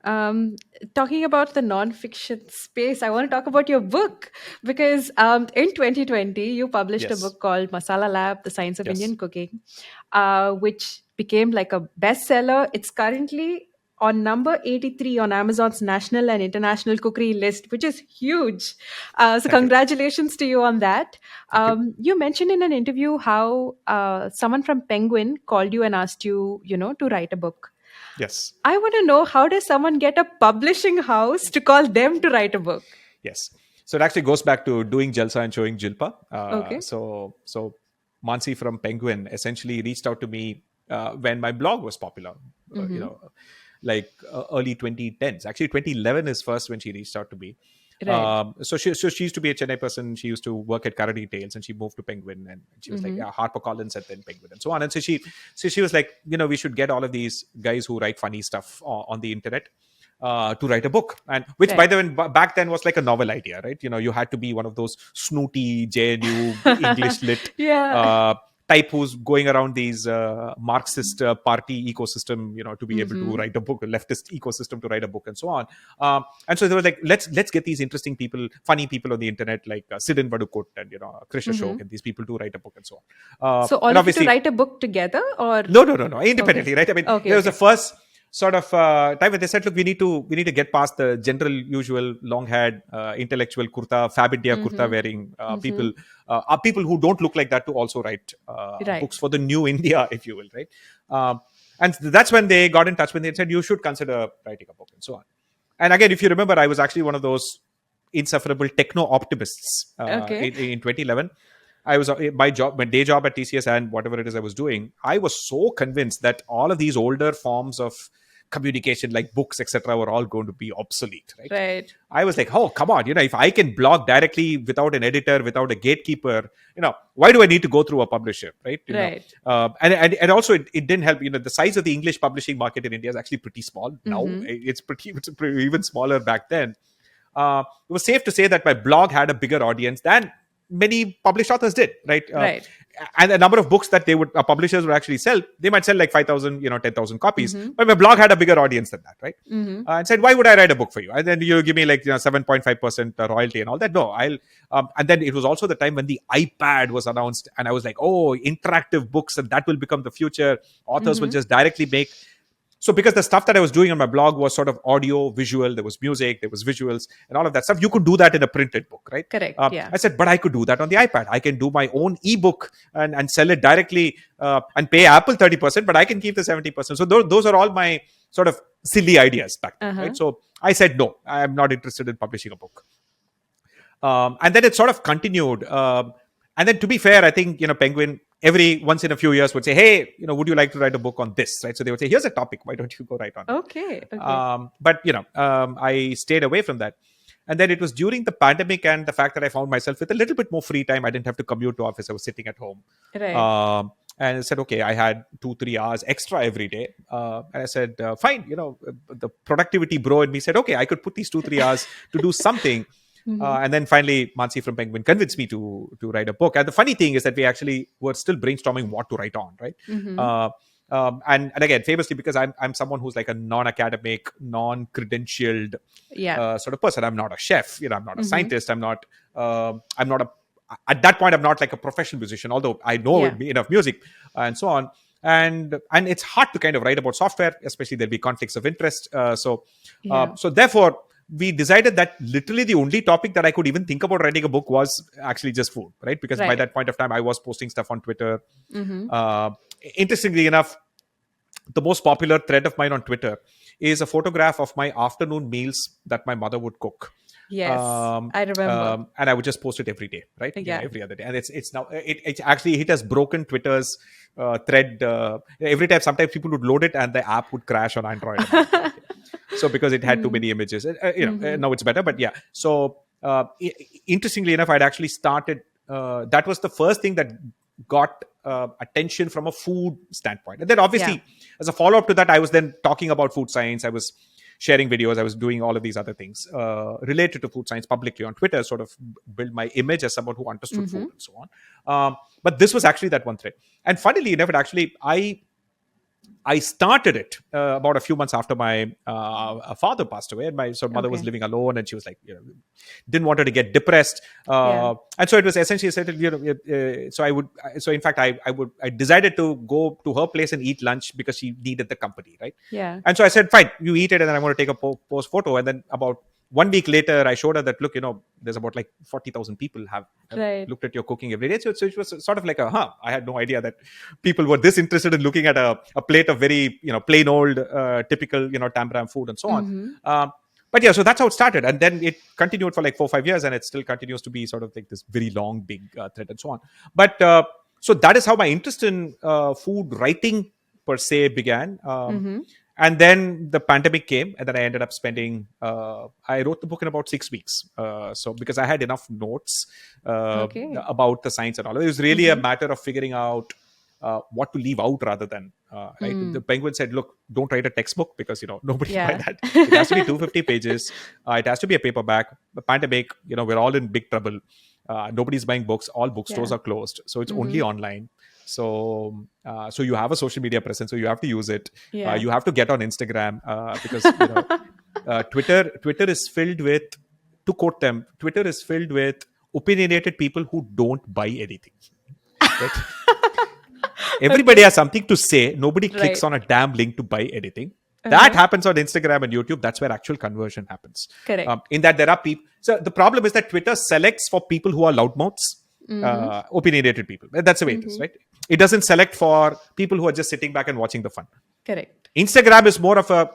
Um, Talking about the nonfiction space, I want to talk about your book because in 2020, you published a Yes. book called Masala Lab, The Science of Yes. Indian Cooking, which became like a bestseller. It's currently on number 83 on Amazon's national and international cookery list, which is huge. So, Thank you. congratulations to you on that. Thank you. You mentioned in an interview how someone from Penguin called you and asked you, to write a book. Yes. I want to know, how does someone get a publishing house to call them to write a book? Yes. So it actually goes back to doing jalsa and showing Jilpa. Okay. So Mansi from Penguin essentially reached out to me when my blog was popular. Mm-hmm. Like early 2010s. Actually, 2011 is first when she reached out to me. Right. So she used to be a Chennai person. She used to work at Kara Details, and she moved to Penguin, and she was like, Mm-hmm. yeah, HarperCollins and then Penguin and so on. And so she was like, we should get all of these guys who write funny stuff on the internet to write a book, and which by Right. the way back then was like a novel idea, right? You had to be one of those snooty JNU English lit Yeah. type who's going around these Marxist party ecosystem, to be able to Mm-hmm. write a book, a leftist ecosystem to write a book, and so on. And so they were like, let's get these interesting people, funny people on the internet, like Sidin Vadukut and Krish Ashok, Mm-hmm. and these people to write a book and so on. So all And of you to obviously, write a book together, or no, okay, independently, right? I mean, okay, there was the okay. first sort of time when they said, look, we need to get past the general, usual, long-haired, intellectual kurta, Fab India kurta Mm-hmm. wearing Mm-hmm. people, are people who don't look like that to also write books Right. for the new India, if you will, right? And that's when they got in touch with me and said, you should consider writing a book and so on. And again, if you remember, I was actually one of those insufferable techno optimists Okay. in 2011. I was my day job at TCS and whatever it is I was doing. I was so convinced that all of these older forms of communication, like books, etc., were all going to be obsolete. Right? Right. I was like, oh, come on, if I can blog directly without an editor, without a gatekeeper, why do I need to go through a publisher, right? Right. And also it didn't help. The size of the English publishing market in India is actually pretty small now. Mm-hmm. It's even smaller back then. It was safe to say that my blog had a bigger audience than many published authors did, right? Right. And the number of books that they would publishers would actually sell, they might sell like 5,000, 10,000 copies, Mm-hmm. but my blog had a bigger audience than that, right? Mm-hmm. And said, why would I write a book for you? And then you give me like 7.5% royalty and all that. No, I'll. And then it was also the time when the iPad was announced, and I was like, oh, interactive books, and that will become the future. Authors will Mm-hmm. just directly make. So because the stuff that I was doing on my blog was sort of audio, visual, there was music, there was visuals, and all of that stuff, you could do that in a printed book, right? Correct. Yeah. I said, but I could do that on the iPad. I can do my own ebook and sell it directly and pay Apple 30%, but I can keep the 70%. So those are all my sort of silly ideas back then, Uh-huh. right? So I said, no, I'm not interested in publishing a book. And then it sort of continued. And then to be fair, I think, Penguin every once in a few years would say, hey, would you like to write a book on this, right? So they would say, here's a topic. Why don't you go write on it? Okay. Okay. But, I stayed away from that. And then it was during the pandemic and the fact that I found myself with a little bit more free time. I didn't have to commute to office. I was sitting at home. Right. And I said, okay, I had 2-3 hours extra every day. And I said, fine, the productivity bro in me said, okay, I could put these 2-3 hours to do something. Mm-hmm. And then finally, Mansi from Penguin convinced me to write a book. And the funny thing is that we actually were still brainstorming what to write on, right? Mm-hmm. And again, famously, because I'm someone who's like a non-academic, non-credentialed Yeah. sort of person. I'm not a chef, I'm not a Mm-hmm. scientist. I'm not a at that point I'm not like a professional musician, although I know Yeah. enough music and so on. And it's hard to kind of write about software, especially there'll be conflicts of interest. Yeah. So therefore, we decided that literally the only topic that I could even think about writing a book was actually just food, right? Because by Right. that point of time, I was posting stuff on Twitter. Mm-hmm. Interestingly enough, the most popular thread of mine on Twitter is a photograph of my afternoon meals that my mother would cook. Yes. I remember. And I would just post it every day, right? Yeah. Every other day. And it's now it actually it has broken Twitter's thread. Every time, sometimes people would load it and the app would crash on Android. So because it had too many images, now it's better. But yeah, so interestingly enough, I'd actually started. That was the first thing that got attention from a food standpoint, and then obviously as a follow-up to that, I was then talking about food science. I was sharing videos. I was doing all of these other things related to food science publicly on Twitter, sort of build my image as someone who understood food and so on. But this was actually that one thread. And funnily enough, it actually, I started it about a few months after my father passed away, and my mother was living alone, and she was like, didn't want her to get depressed, and so it was essentially said, so in fact, I decided to go to her place and eat lunch because she needed the company, right? Yeah. And so I said, fine, you eat it, and then I'm going to take a post photo, and then about 1 week later, I showed her that, look, there's about like 40,000 people have Right. looked at your cooking every day. So it was sort of like I had no idea that people were this interested in looking at a plate of very, plain old, typical, Tambram food and so on. but yeah, so that's how it started, and then it continued for like 4 or 5 years, and it still continues to be sort of like this very long, big thread and so on. But so that is how my interest in food writing per se began. And then the pandemic came, and then I ended up spending. I wrote the book in about 6 weeks. So because I had enough notes Okay. about the science and all, it was really a matter of figuring out what to leave out rather than right. The Penguin said, "Look, don't write a textbook because nobody will buy Yeah. that. It has to be 250 pages. It has to be a paperback. The pandemic, we're all in big trouble. Nobody's buying books. All bookstores Yeah. are closed, so it's only online. So you have a social media presence, so you have to use it. Yeah. You have to get on Instagram because Twitter is filled with, to quote them, Twitter is filled with opinionated people who don't buy anything. Right? Everybody has something to say. Nobody clicks Right. on a damn link to buy anything. That happens on Instagram and YouTube. That's where actual conversion happens. Correct. In that there are people. So the problem is that Twitter selects for people who are loudmouths, opinionated people. That's the way it is, right? It doesn't select for people who are just sitting back and watching the fun. Correct. Instagram is more of a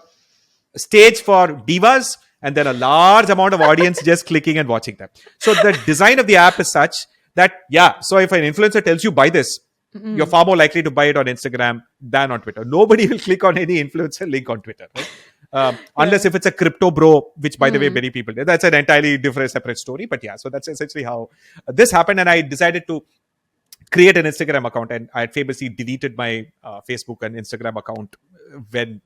stage for divas, and then a large amount of audience just clicking and watching them. So the design of the app is such that, so if an influencer tells you buy this, you're far more likely to buy it on Instagram than on Twitter. Nobody will click on any influencer link on Twitter, right? Unless if it's a crypto bro, which by the way, many people do. That's an entirely different, separate story. But yeah, so that's essentially how this happened. And I decided to create an Instagram account, and I had famously deleted my Facebook and Instagram account when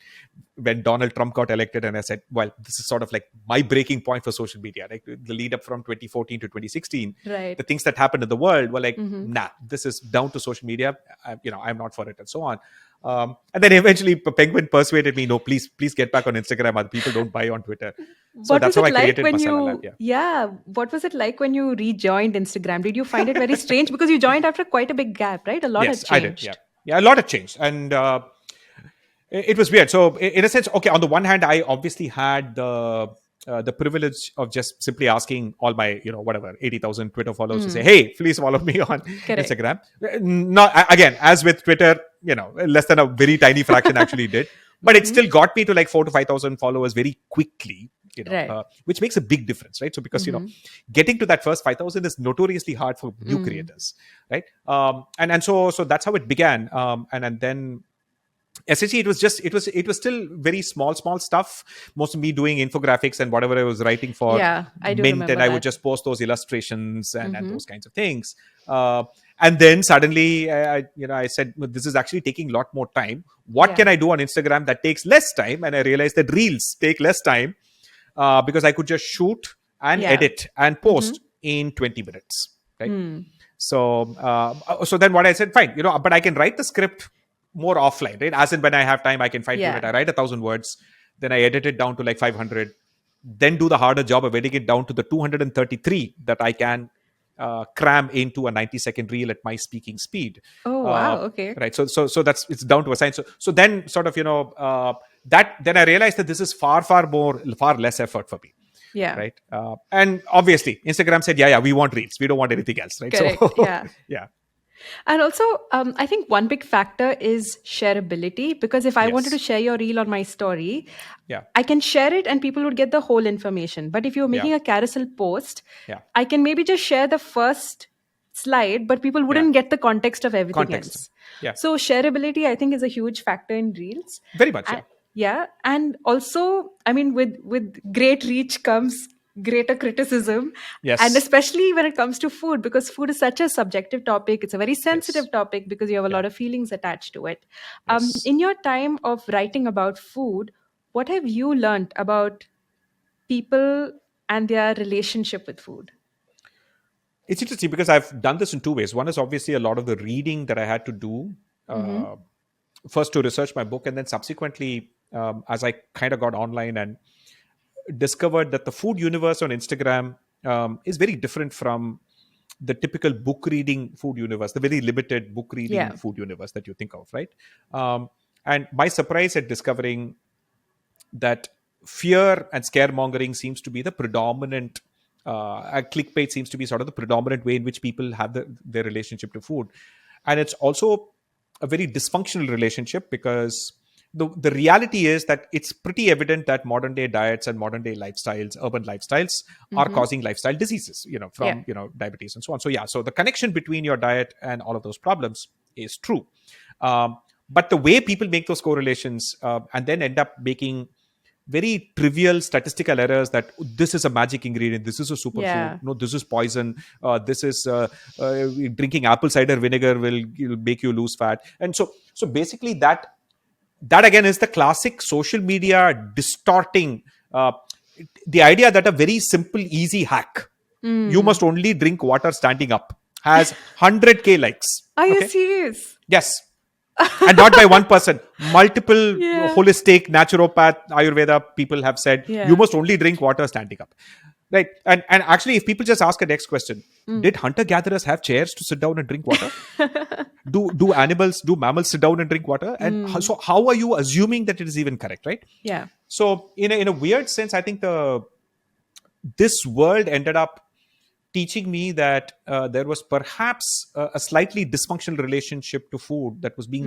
Donald Trump got elected, and I said, well, this is sort of like my breaking point for social media. Like the lead up from 2014 to 2016, Right. the things that happened in the world were like, nah, this is down to social media. I'm not for it, and so on. And then eventually Penguin persuaded me, no, please get back on Instagram. Other people don't buy on Twitter. So What that's was how it I like created when Masala Lab. you, yeah, what was it like when you rejoined Instagram? Did you find it very strange? Because you joined after quite a big gap, right? A lot had Yes, I did. Yeah. changed. Yeah, a lot had changed. And it was weird. So in a sense, okay, on the one hand, I obviously had the privilege of just simply asking all my, whatever, 80,000 Twitter followers to say, hey, please follow me on Correct. Instagram. Not, again, as with Twitter, less than a very tiny fraction actually did. But it still got me to like 4 to 5,000 followers very quickly, Right. which makes a big difference, right? So because, getting to that first 5,000 is notoriously hard for new creators, right? And so that's how it began. And then essentially it was still very small stuff, most of me doing infographics and whatever I was writing for Yeah, I do Mint, and remember I would that. just post those illustrations and those kinds of things. And then suddenly I said, well, this is actually taking a lot more time. What Yeah. can I do on Instagram that takes less time? And I realized that reels take less time because I could just shoot and Yeah. edit and post in 20 minutes, right? So then what I said, fine, but I can write the script more offline, right? As in when I have time, I can fine tune it. Yeah. I write 1,000 words, then I edit it down to like 500, then do the harder job of editing it down to the 233 that I can cram into a 90-second reel at my speaking speed. Oh, wow. Okay. Right. So that's, it's down to a science. So then sort of, that then I realized that this is far less effort for me. Yeah. Right. And obviously Instagram said, yeah, we want reels. We don't want anything else. Right. Correct. So Yeah. yeah. And also, I think one big factor is shareability, because if I wanted to Yes. share your reel on my story, Yeah. I can share it and people would get the whole information. But if you're making Yeah. a carousel post, Yeah. I can maybe just share the first slide, but people wouldn't get the context of everything Context. else. Yeah. So shareability, I think, is a huge factor in reels. Very much. Yeah. Yeah, and also, I mean, with great reach comes greater criticism, and Yes. especially when it comes to food, because food is such a subjective topic. It's a very sensitive Yes. topic because you have a Yeah. lot of feelings attached to it. Yes. In your time of writing about food, what have you learned about people and their relationship with food? It's interesting because I've done this in two ways. One is obviously a lot of the reading that I had to do, first to research my book, and then subsequently, as I kind of got online and discovered that the food universe on Instagram is very different from the typical book reading food universe, the very limited book reading Yeah. food universe that you think of, right? And my surprise at discovering that fear and scaremongering seems to be the predominant, clickbait seems to be sort of the predominant way in which people have their relationship to food. And it's also a very dysfunctional relationship because the reality is that it's pretty evident that modern day diets and modern day lifestyles, urban lifestyles, are Mm-hmm. causing lifestyle diseases, Yeah. from diabetes and so on. So yeah, so the connection between your diet and all of those problems is true. um, but the way people make those correlations, and then end up making very trivial statistical errors, that this is a magic ingredient, this is a superfood, Yeah. no, this is poison, this is drinking apple cider vinegar will make you lose fat. And so basically that again is the classic social media distorting the idea that a very simple easy hack, you Mm. must only drink water standing up, has 100K likes. Are you Okay. serious? Yes. And not by one person, multiple Yeah. holistic naturopath ayurveda people have said you Yeah. must only drink water standing up, right? And actually, if people just ask a next question, Mm. did hunter gatherers have chairs to sit down and drink water? Do mammals sit down and drink water? And Mm. so how are you assuming that it is even correct, right? Yeah. So in a weird sense, I think this world ended up teaching me that there was perhaps a slightly dysfunctional relationship to food that was being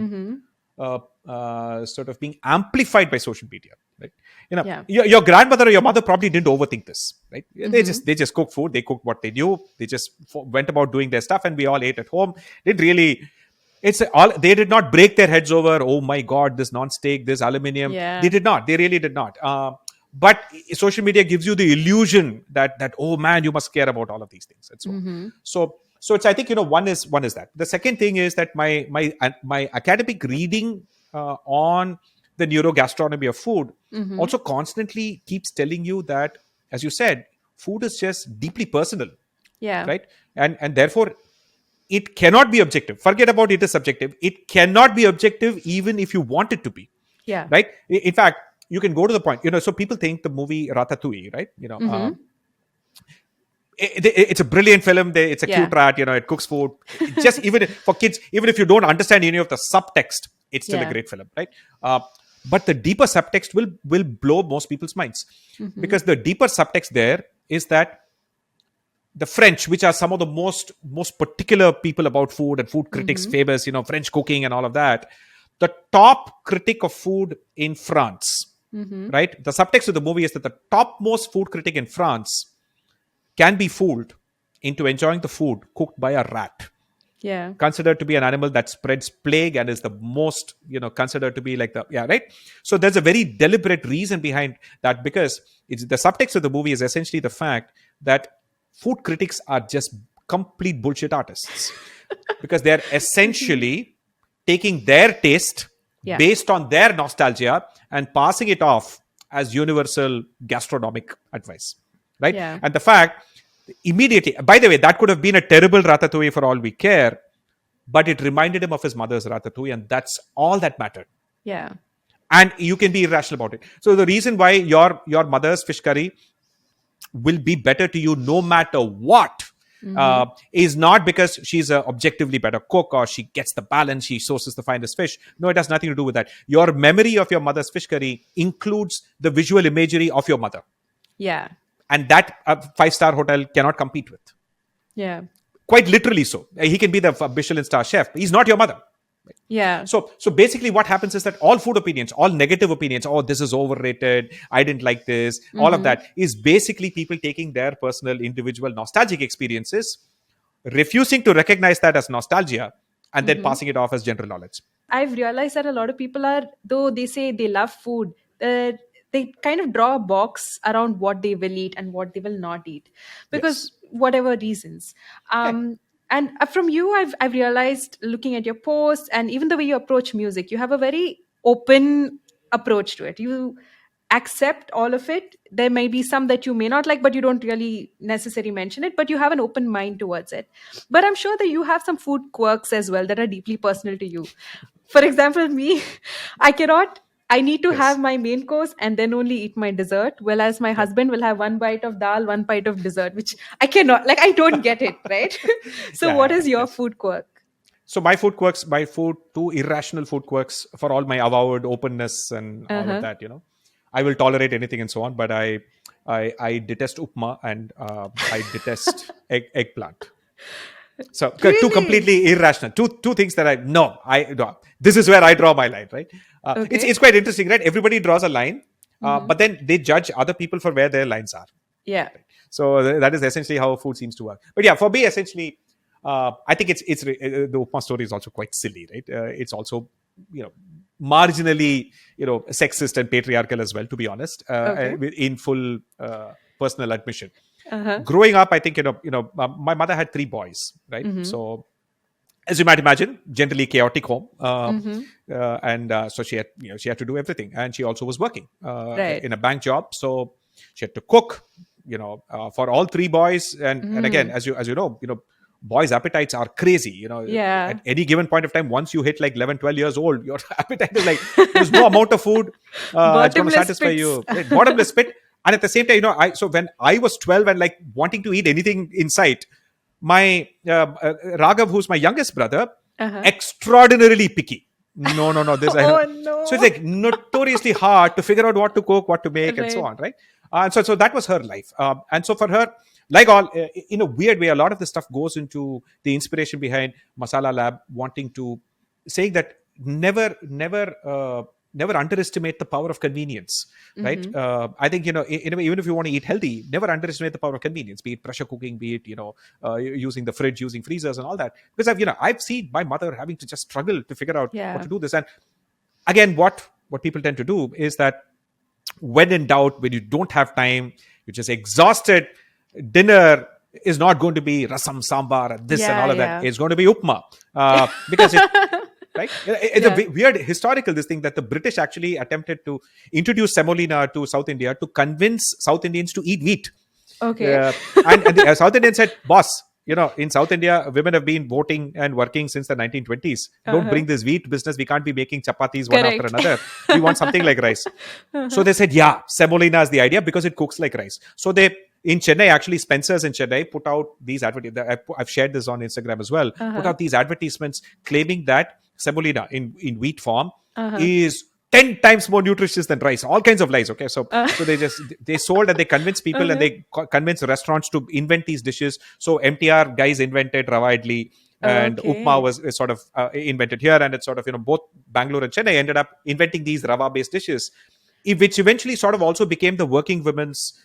Mm-hmm. sort of being amplified by social media, right? Yeah. Your grandmother or your mother probably didn't overthink this, right? they Mm-hmm. just they just cooked food, they cooked what they knew, they just went about doing their stuff, and we all ate at home. Didn't really it's all They did not break their heads over, oh my god, this non-stick, this aluminium. They Yeah. did not, they really did not. But social media gives you the illusion that oh man, you must care about all of these things and so on. Mm-hmm. So it's, I think, one is that. The second thing is that my academic reading on the neurogastronomy of food Mm-hmm. also constantly keeps telling you that, as you said, food is just deeply personal, Yeah. right? And therefore it cannot be objective. Forget about it is subjective. It cannot be objective even if you want it to be, Yeah. right? In fact, you can go to the point, so people think the movie Ratatouille, right? Mm-hmm. It's a brilliant film. It's a Yeah. cute rat, it cooks food. Just even for kids, even if you don't understand any of the subtext, it's still a Yeah. great film, right? But the deeper subtext will blow most people's minds, Mm-hmm. because the deeper subtext there is that the French, which are some of the most particular people about food and food critics, Mm-hmm. famous, French cooking and all of that, the top critic of food in France, Mm-hmm. right? The subtext of the movie is that the topmost food critic in France can be fooled into enjoying the food cooked by a rat, Yeah. considered to be an animal that spreads plague and is the most, considered to be like right? So there's a very deliberate reason behind that, because it's the subtext of the movie is essentially the fact that food critics are just complete bullshit artists, because they're essentially taking their taste Yeah. based on their nostalgia and passing it off as universal gastronomic advice, right? Yeah. And the fact, immediately, by the way, that could have been a terrible ratatouille for all we care, but it reminded him of his mother's ratatouille, and that's all that mattered. Yeah. And you can be irrational about it. So the reason why your mother's fish curry will be better to you no matter what, Mm-hmm. is not because she's a objectively better cook or she gets the balance, she sources the finest fish. No, it has nothing to do with that. Your memory of your mother's fish curry includes the visual imagery of your mother, Yeah. and that a five-star hotel cannot compete with. Yeah. Quite literally so. He can be the Michelin star chef, but he's not your mother. Yeah. So basically what happens is that all food opinions, all negative opinions, oh, this is overrated, I didn't like this, all of Mm-hmm. that is basically people taking their personal, individual, nostalgic experiences, refusing to recognize that as nostalgia, and then Mm-hmm. passing it off as general knowledge. I've realized that a lot of people are, though they say they love food, they kind of draw a box around what they will eat and what they will not eat, Yes. because whatever reasons. Okay. And from you, I've realized, looking at your posts and even the way you approach music, you have a very open approach to it. You accept all of it. There may be some that you may not like, but you don't really necessarily mention it, but you have an open mind towards it. But I'm sure that you have some food quirks as well that are deeply personal to you. For example, me, I need to have Yes. my main course and then only eat my dessert, whereas my Yeah. husband will have one bite of dal, one bite of dessert, which I cannot, like, I don't get it, right? So Yeah, what yeah, is your yes. food quirk? So my food quirks, two irrational food quirks, for all my avowed openness and all of Uh-huh. that, I will tolerate anything and so on, but I detest upma, and I detest eggplant. So two Really? completely irrational, two things that I no, this is where I draw my line, right? Okay. It's quite interesting, right? Everybody draws a line, Mm-hmm. but then they judge other people for where their lines are. Yeah. So that is essentially how food seems to work. But yeah, for me, essentially, I think the Upma story is also quite silly, right? It's also, you know, marginally, sexist and patriarchal as well, to be honest, Okay. in full personal admission. Uh-huh. Growing up, I think, my mother had three boys, right? Mm-hmm. So as you might imagine, generally chaotic home, Mm-hmm. and so she had to do everything, and she also was working Right. in a bank job, so she had to cook, for all three boys, and again, Mm. as you know, boys' appetites are crazy. At Yeah. any given point of time, once you hit like 11, 12 years old, your appetite is like there's no amount of food it's going to Bottomless satisfy pits. you. Right? Bottomless pit. And at the same time, so when I was 12 and like wanting to eat anything in sight, my Raghav, who's my youngest brother, Uh-huh. extraordinarily picky. No, no, no. This Oh so it's no. like notoriously hard to figure out what to cook, what to make, and so Right. on, right? And so that was her life. And so for her, like all, in a weird way, a lot of the stuff goes into the inspiration behind Masala Lab, wanting to saying that never underestimate the power of convenience, right? Mm-hmm. I think, in a way, even if you want to eat healthy, never underestimate the power of convenience, be it pressure cooking, be it, using the fridge, using freezers and all that. Because I've seen my mother having to just struggle to figure out what Yeah. to do this. And again, what people tend to do is that when in doubt, when you don't have time, you're just exhausted, dinner is not going to be rasam, sambar, and this and Yeah, all of that. yeah. It's going to be upma, because it right. It's a Yeah. weird historical this thing that the British actually attempted to introduce semolina to South India to convince South Indians to eat wheat. Okay. uh, and the South Indians said, boss, in South India, women have been voting and working since the 1920s. Don't Uh-huh. bring this wheat business. We can't be making chapatis one after Correct. another. We want something like rice. So Uh-huh. they said, yeah, semolina is the idea because it cooks like rice. So in Chennai, actually, Spencer's in Chennai put out these advertisements. I've shared this on Instagram as well. Put Uh-huh. out these advertisements claiming that semolina in wheat form Uh-huh. is 10 times more nutritious than rice. All kinds of lies. Okay, so Uh, so they sold and they convinced people, and uh-huh. they convinced restaurants to invent these dishes. So MTR guys invented rava idli, and upma Okay. was sort of invented here, and it's sort of, both Bangalore and Chennai ended up inventing these rava based dishes, which eventually sort of also became the working women's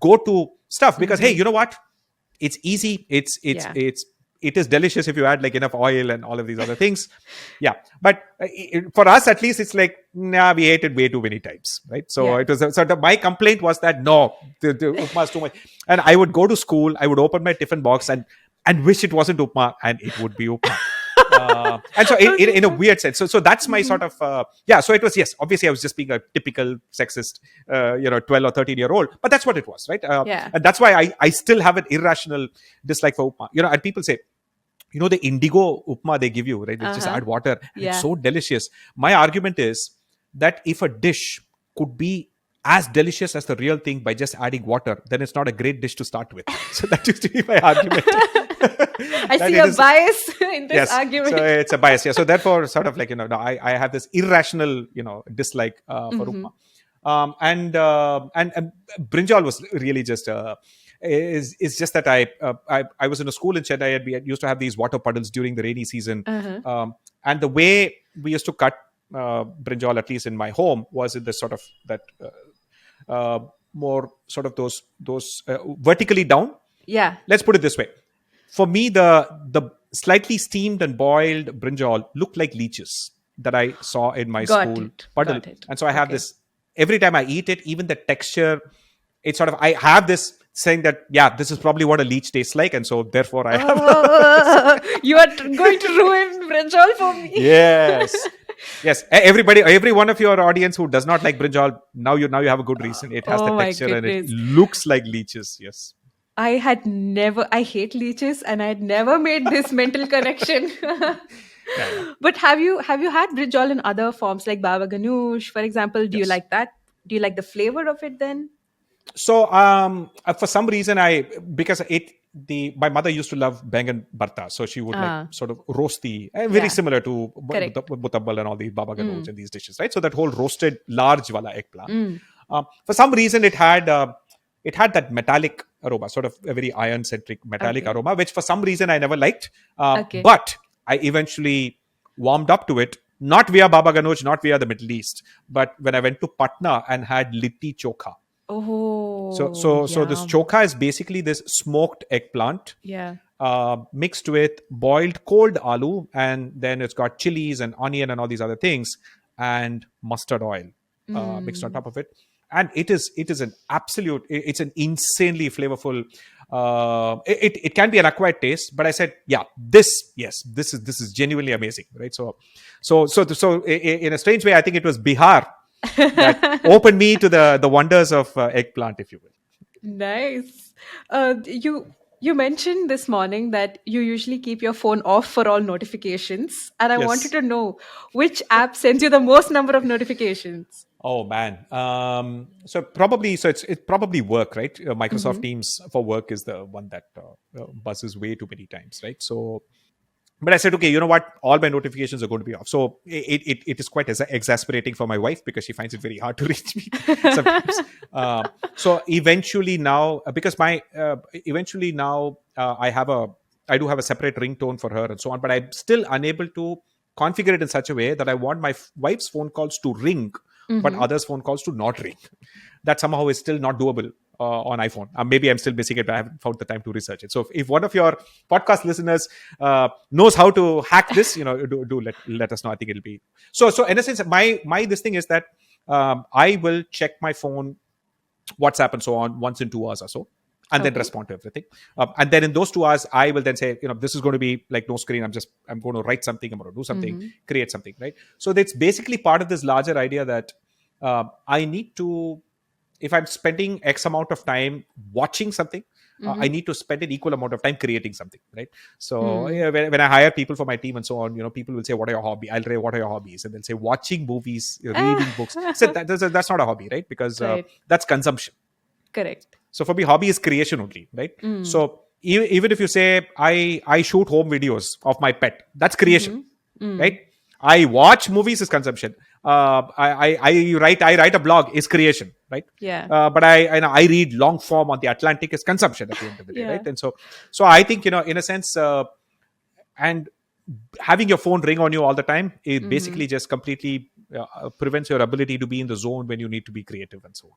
go-to stuff, because hey, Mm-hmm. you know what, it's easy, Yeah. it is delicious if you add like enough oil and all of these other things. Yeah, but for us at least, it's like, nah, we ate it way too many times, right? So Yeah. it was sort of, my complaint was that no, the upma is too much. And I would go to school, I would open my tiffin box and wish it wasn't upma, and it would be upma. And so in a Okay. weird sense, so that's my Mm-hmm. sort of yeah, so it was, yes, obviously I was just being a typical sexist 12 or 13-year-old, but that's what it was, right? Yeah. And that's why I still have an irrational dislike for upma, and people say, the indigo upma they give you, right? They just Uh-huh. add water and it's Yeah. so delicious. My argument is that if a dish could be as delicious as the real thing by just adding water, then it's not a great dish to start with. So that used to be my argument. I That see it a is, bias in this yes, so argument. it's a bias. Yeah, so therefore, sort of like, no, I have this irrational dislike for Mm-hmm. upma. And brinjal was really just is just that I was in a school in Chennai, and we used to have these water puddles during the rainy season. Uh-huh. And the way we used to cut brinjal, at least in my home, was in this sort of that more sort of those vertically down. Yeah. Let's put it this way: for me, the slightly steamed and boiled brinjal looked like leeches that I saw in my Got school it. puddle. Got it. And so I have Okay. this every time I eat it, even the texture, it's sort of, I have this saying that, yeah, this is probably what a leech tastes like. And so therefore I have You are going to ruin brinjal for me. yes. Yes, everybody, every one of your audience who does not like brinjal, now you have a good reason. It has the Oh my texture and it goodness. looks like leeches. Yes. I hate leeches and I had never made this mental connection. Yeah, yeah. But have you had brinjal in other forms like baba ganoush, for example? Do you Yes. like that? Do you like the flavor of it then? So for some reason, because my mother used to love bangan barta, so she would like Ah, sort of roast very yeah, similar to correct. mutabbal and all these baba ganoush Mm, and these dishes, right? So that whole roasted large wala eggplant. mm, For some reason, it had that metallic aroma, sort of a very iron centric metallic okay. aroma, which for some reason I never liked. Okay. But I eventually warmed up to it not via Baba Ganoush, not via the Middle East, but when I went to Patna and had litti chokha. Oh, So this yeah. chokha is basically this smoked eggplant Yeah. mixed with boiled cold aloo, and then it's got chilies and onion and all these other things, and mustard oil mixed on Mm. top of it. And it is an absolute, it's an insanely flavorful. It can be an acquired taste, but I said, yeah, this is genuinely amazing, right? In a strange way, I think it was Bihar that opened me to the wonders of eggplant, if you will. Nice. You mentioned this morning that you usually keep your phone off for all notifications, and I wanted Yes. to know which app sends you the most number of notifications. Oh man. So it's probably work, right? Microsoft Mm-hmm. Teams for work is the one that buzzes way too many times, right? So, but I said, okay, you know what? All my notifications are going to be off. So it is quite exasperating for my wife because she finds it very hard to reach me sometimes. So eventually now, because my eventually now I do have a separate ringtone for her and so on, but I'm still unable to configure it in such a way that I want my wife's phone calls to ring, but Mm-hmm. others' phone calls to not ring. That somehow is still not doable on iPhone. Maybe I'm still missing it, but I haven't found the time to research it. So if one of your podcast listeners knows how to hack this, do let us know. I think it'll be so. In a sense, my this thing is that I will check my phone, WhatsApp, and so on once in 2 hours or so, and then Okay. respond to everything. And then in those 2 hours, I will then say, this is going to be like no screen. I'm going to write something. I'm going to do something, Mm-hmm. create something, right? So that's basically part of this larger idea that I need to, if I'm spending X amount of time watching something, I Mm-hmm. need to spend an equal amount of time creating something, right? So Mm. yeah, when I hire people for my team and so on, people will say, "What are your hobby?" I'll say, "What are your hobbies?" And they'll say, "Watching movies, reading books." So that's not a hobby, right? Because Right. that's consumption. Correct. So for me, hobby is creation only, right? Mm. So even if you say I shoot home videos of my pet, that's creation, Mm-hmm. Mm. right? I watch movies is consumption. I write a blog is creation, right? Yeah. But I read long form on the Atlantic is consumption at the end of the day, right? Yeah. And so I think, in a sense, and having your phone ring on you all the time, it Mm-hmm. basically just completely prevents your ability to be in the zone when you need to be creative and so on.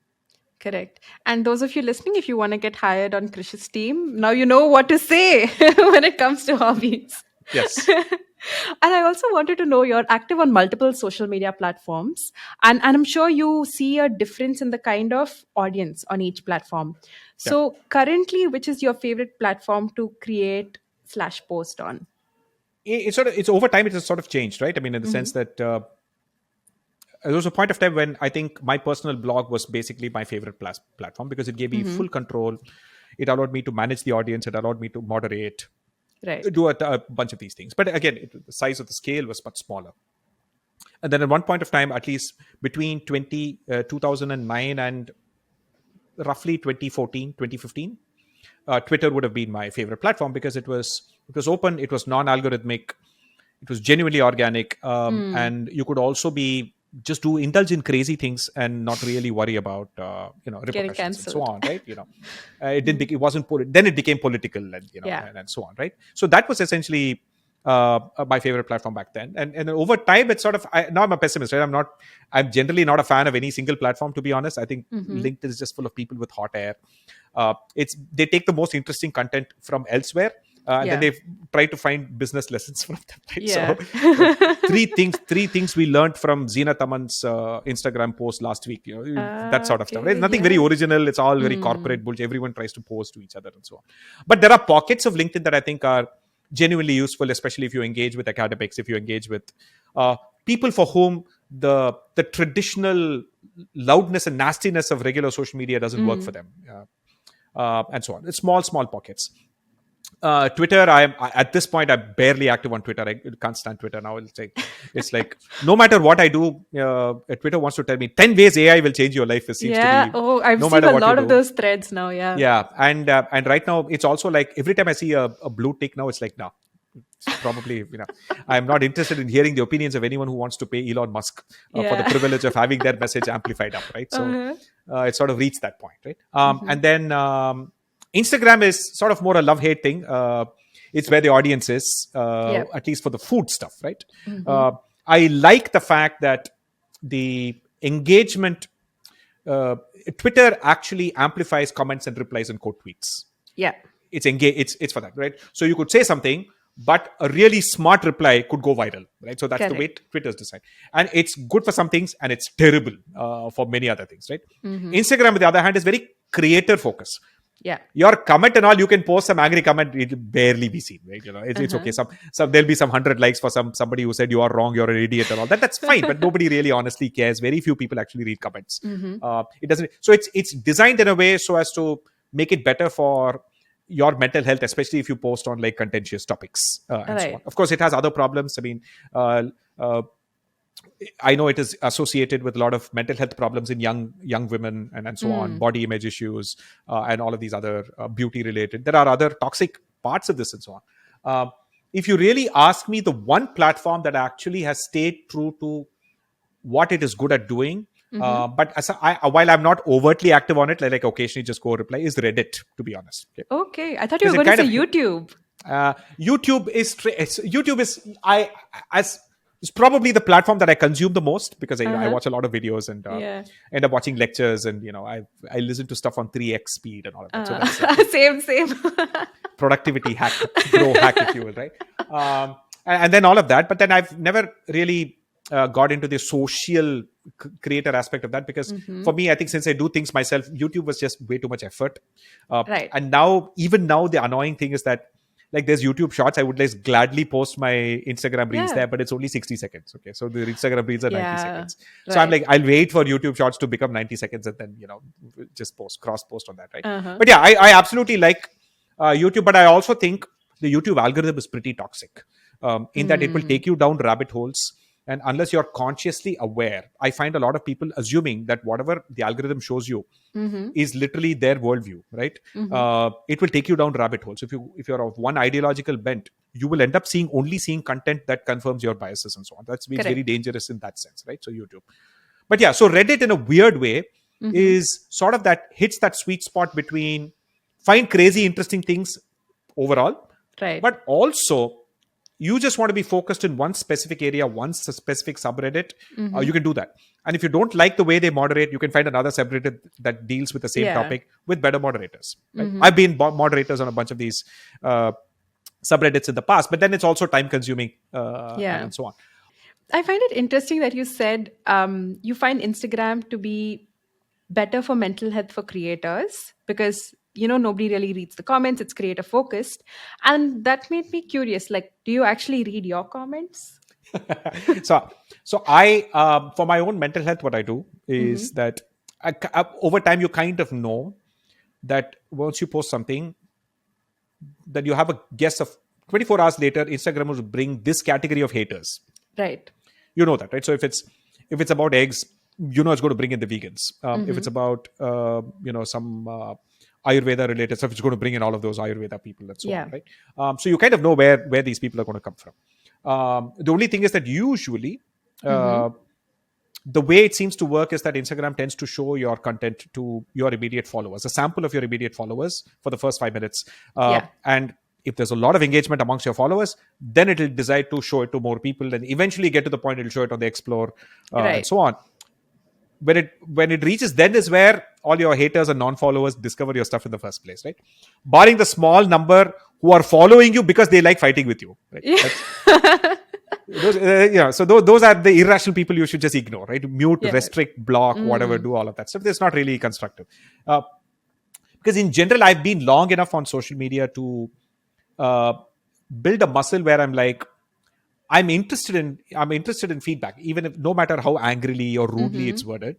Correct. And those of you listening, if you want to get hired on Krish's team, now you know what to say when it comes to hobbies. Yes. And I also wanted to know you're active on multiple social media platforms, and I'm sure you see a difference in the kind of audience on each platform. Yeah. So, currently, which is your favorite platform to create slash post on? It's over time, it has sort of changed, right? I mean, in the Mm-hmm. sense that there was a point of time when I think my personal blog was basically my favorite platform because it gave me Mm-hmm. full control. It allowed me to manage the audience. It allowed me to moderate, Right. do a bunch of these things. But again, the size of the scale was much smaller. And then at one point of time, at least between 2009 and roughly 2014, 2015, Twitter would have been my favorite platform because it was open, it was non-algorithmic, it was genuinely organic, Mm. and you could also be just do indulge in crazy things and not really worry about Getting repercussions and so cancelled. on, right? It wasn't then it became political, and Yeah. and so on, right? So that was essentially my favorite platform back then, and then over time it's sort of now I'm a pessimist, right? I'm generally not a fan of any single platform, to be honest. I think Mm-hmm. LinkedIn is just full of people with hot air. It's They take the most interesting content from elsewhere, and then Yeah. they try to find business lessons from them, right? So Yeah. three things we learned from Zina Taman's Instagram post last week, that sort of stuff, right? Okay. Nothing very Yeah. original. It's all very Mm. corporate bullshit. Everyone tries to post to each other and so on. But there are pockets of LinkedIn that I think are genuinely useful, especially if you engage with academics, if you engage with uh, people for whom the traditional loudness and nastiness of regular social media doesn't work for Mm. them, and so on. It's small pockets. Twitter, at this point I'm barely active on Twitter. I can't stand Twitter now. It's like no matter what I do, Twitter wants to tell me 10 ways AI will change your life. It seems to Yeah. be Oh, I've no seen matter a what you lot of do. those threads now. Yeah. Yeah, and right now it's also like every time I see a blue tick now, it's like no, it's probably I'm not interested in hearing the opinions of anyone who wants to pay Elon Musk for the Yeah. privilege of having their message amplified up, right? So Uh-huh. it sort of reached that point, right? Mm-hmm. And then Instagram is sort of more a love hate thing. It's where the audience is, Yep. at least for the food stuff, right? Mm-hmm. Uh, I like the fact that the engagement, uh, Twitter actually amplifies comments and replies and quote tweets. Yeah. It's for that, right? So you could say something, but a really smart reply could go viral, right? So that's the way Correct. Twitter's designed, and it's good for some things and it's terrible for many other things, right? Instagram, on the other hand, is very creator focused. Yeah. Your comment and all, you can post some angry comment, it'll barely be seen, right? It's okay. Some there'll be some 100 likes for somebody who said you are wrong, you're an idiot and all that. That's fine, but nobody really honestly cares. Very few people actually read comments. It doesn't. So it's designed in a way so as to make it better for your mental health, especially if you post on like contentious topics and so on. Right. Of course, it has other problems. I mean, uh, I know it is associated with a lot of mental health problems in young women and so on, body image issues, and all of these other beauty related. There are other toxic parts of this and so on. If you really ask me, the one platform that actually has stayed true to what it is good at doing, but while I'm not overtly active on it, like occasionally just go reply, is Reddit, to be honest. Okay. Okay. I thought you Because were it going to kind say of YouTube. YouTube is I as it's probably the platform that I consume the most, because I watch a lot of videos and Yeah. end up watching lectures, and I listen to stuff on 3x speed and all of that. So that's Same. productivity hack, bro hack, if you will, right? And then all of that. But then I've never really got into the social creator aspect of that, because for me, I think since I do things myself, YouTube was just way too much effort. Right. And now, even now, the annoying thing is that, like, there's YouTube Shorts. I would just gladly post my Instagram Reels Yeah. there, but it's only 60 seconds. Okay, so the Instagram Reels are 90 Yeah, seconds. So right. I'm like, I'll wait for YouTube Shorts to become 90 seconds and then just cross post on that, right? Uh-huh. But yeah, I absolutely like YouTube, but I also think the YouTube algorithm is pretty toxic, in that it will take you down rabbit holes. And unless you're consciously aware, I find a lot of people assuming that whatever the algorithm shows you is literally their worldview, right? It will take you down rabbit holes. If you're of one ideological bent, you will end up only seeing content that confirms your biases and so on. It's very Correct. dangerous in that sense, right? So YouTube. But yeah, so Reddit in a weird way is sort of that hits that sweet spot between find crazy interesting things overall, Right. but also you just want to be focused in one specific area, one specific subreddit, you can do that. And if you don't like the way they moderate, you can find another subreddit that deals with the same Yeah. topic with better moderators. Right? I've been moderators on a bunch of these subreddits in the past, but then it's also time consuming Yeah. and so on. I find it interesting that you said you find Instagram to be better for mental health for creators because nobody really reads the comments. It's creator focused, and that made me curious. Like, do you actually read your comments? so I for my own mental health, what I do is that over time you kind of know that once you post something, that you have a guess of 24 hours later, Instagram will bring this category of haters. Right. You know that, right? So if it's about eggs, it's going to bring in the vegans. If it's about some Ayurveda related stuff, it's going to bring in all of those Ayurveda people and so on, right? So you kind of know where these people are going to come from. The only thing is that usually the way it seems to work is that Instagram tends to show your content to your immediate followers, a sample of your immediate followers for the first 5 minutes. And if there's a lot of engagement amongst your followers, then it will decide to show it to more people, and eventually get to the point it'll show it on the Explore and so on. When it reaches, then is where all your haters and non-followers discover your stuff in the first place, right? Barring the small number who are following you because they like fighting with you, right? So those are the irrational people you should just ignore, right? Mute, restrict, block, whatever, do all of that stuff. It's not really constructive. Because in general, I've been long enough on social media to build a muscle where I'm like, I'm interested in feedback, even if no matter how angrily or rudely it's worded.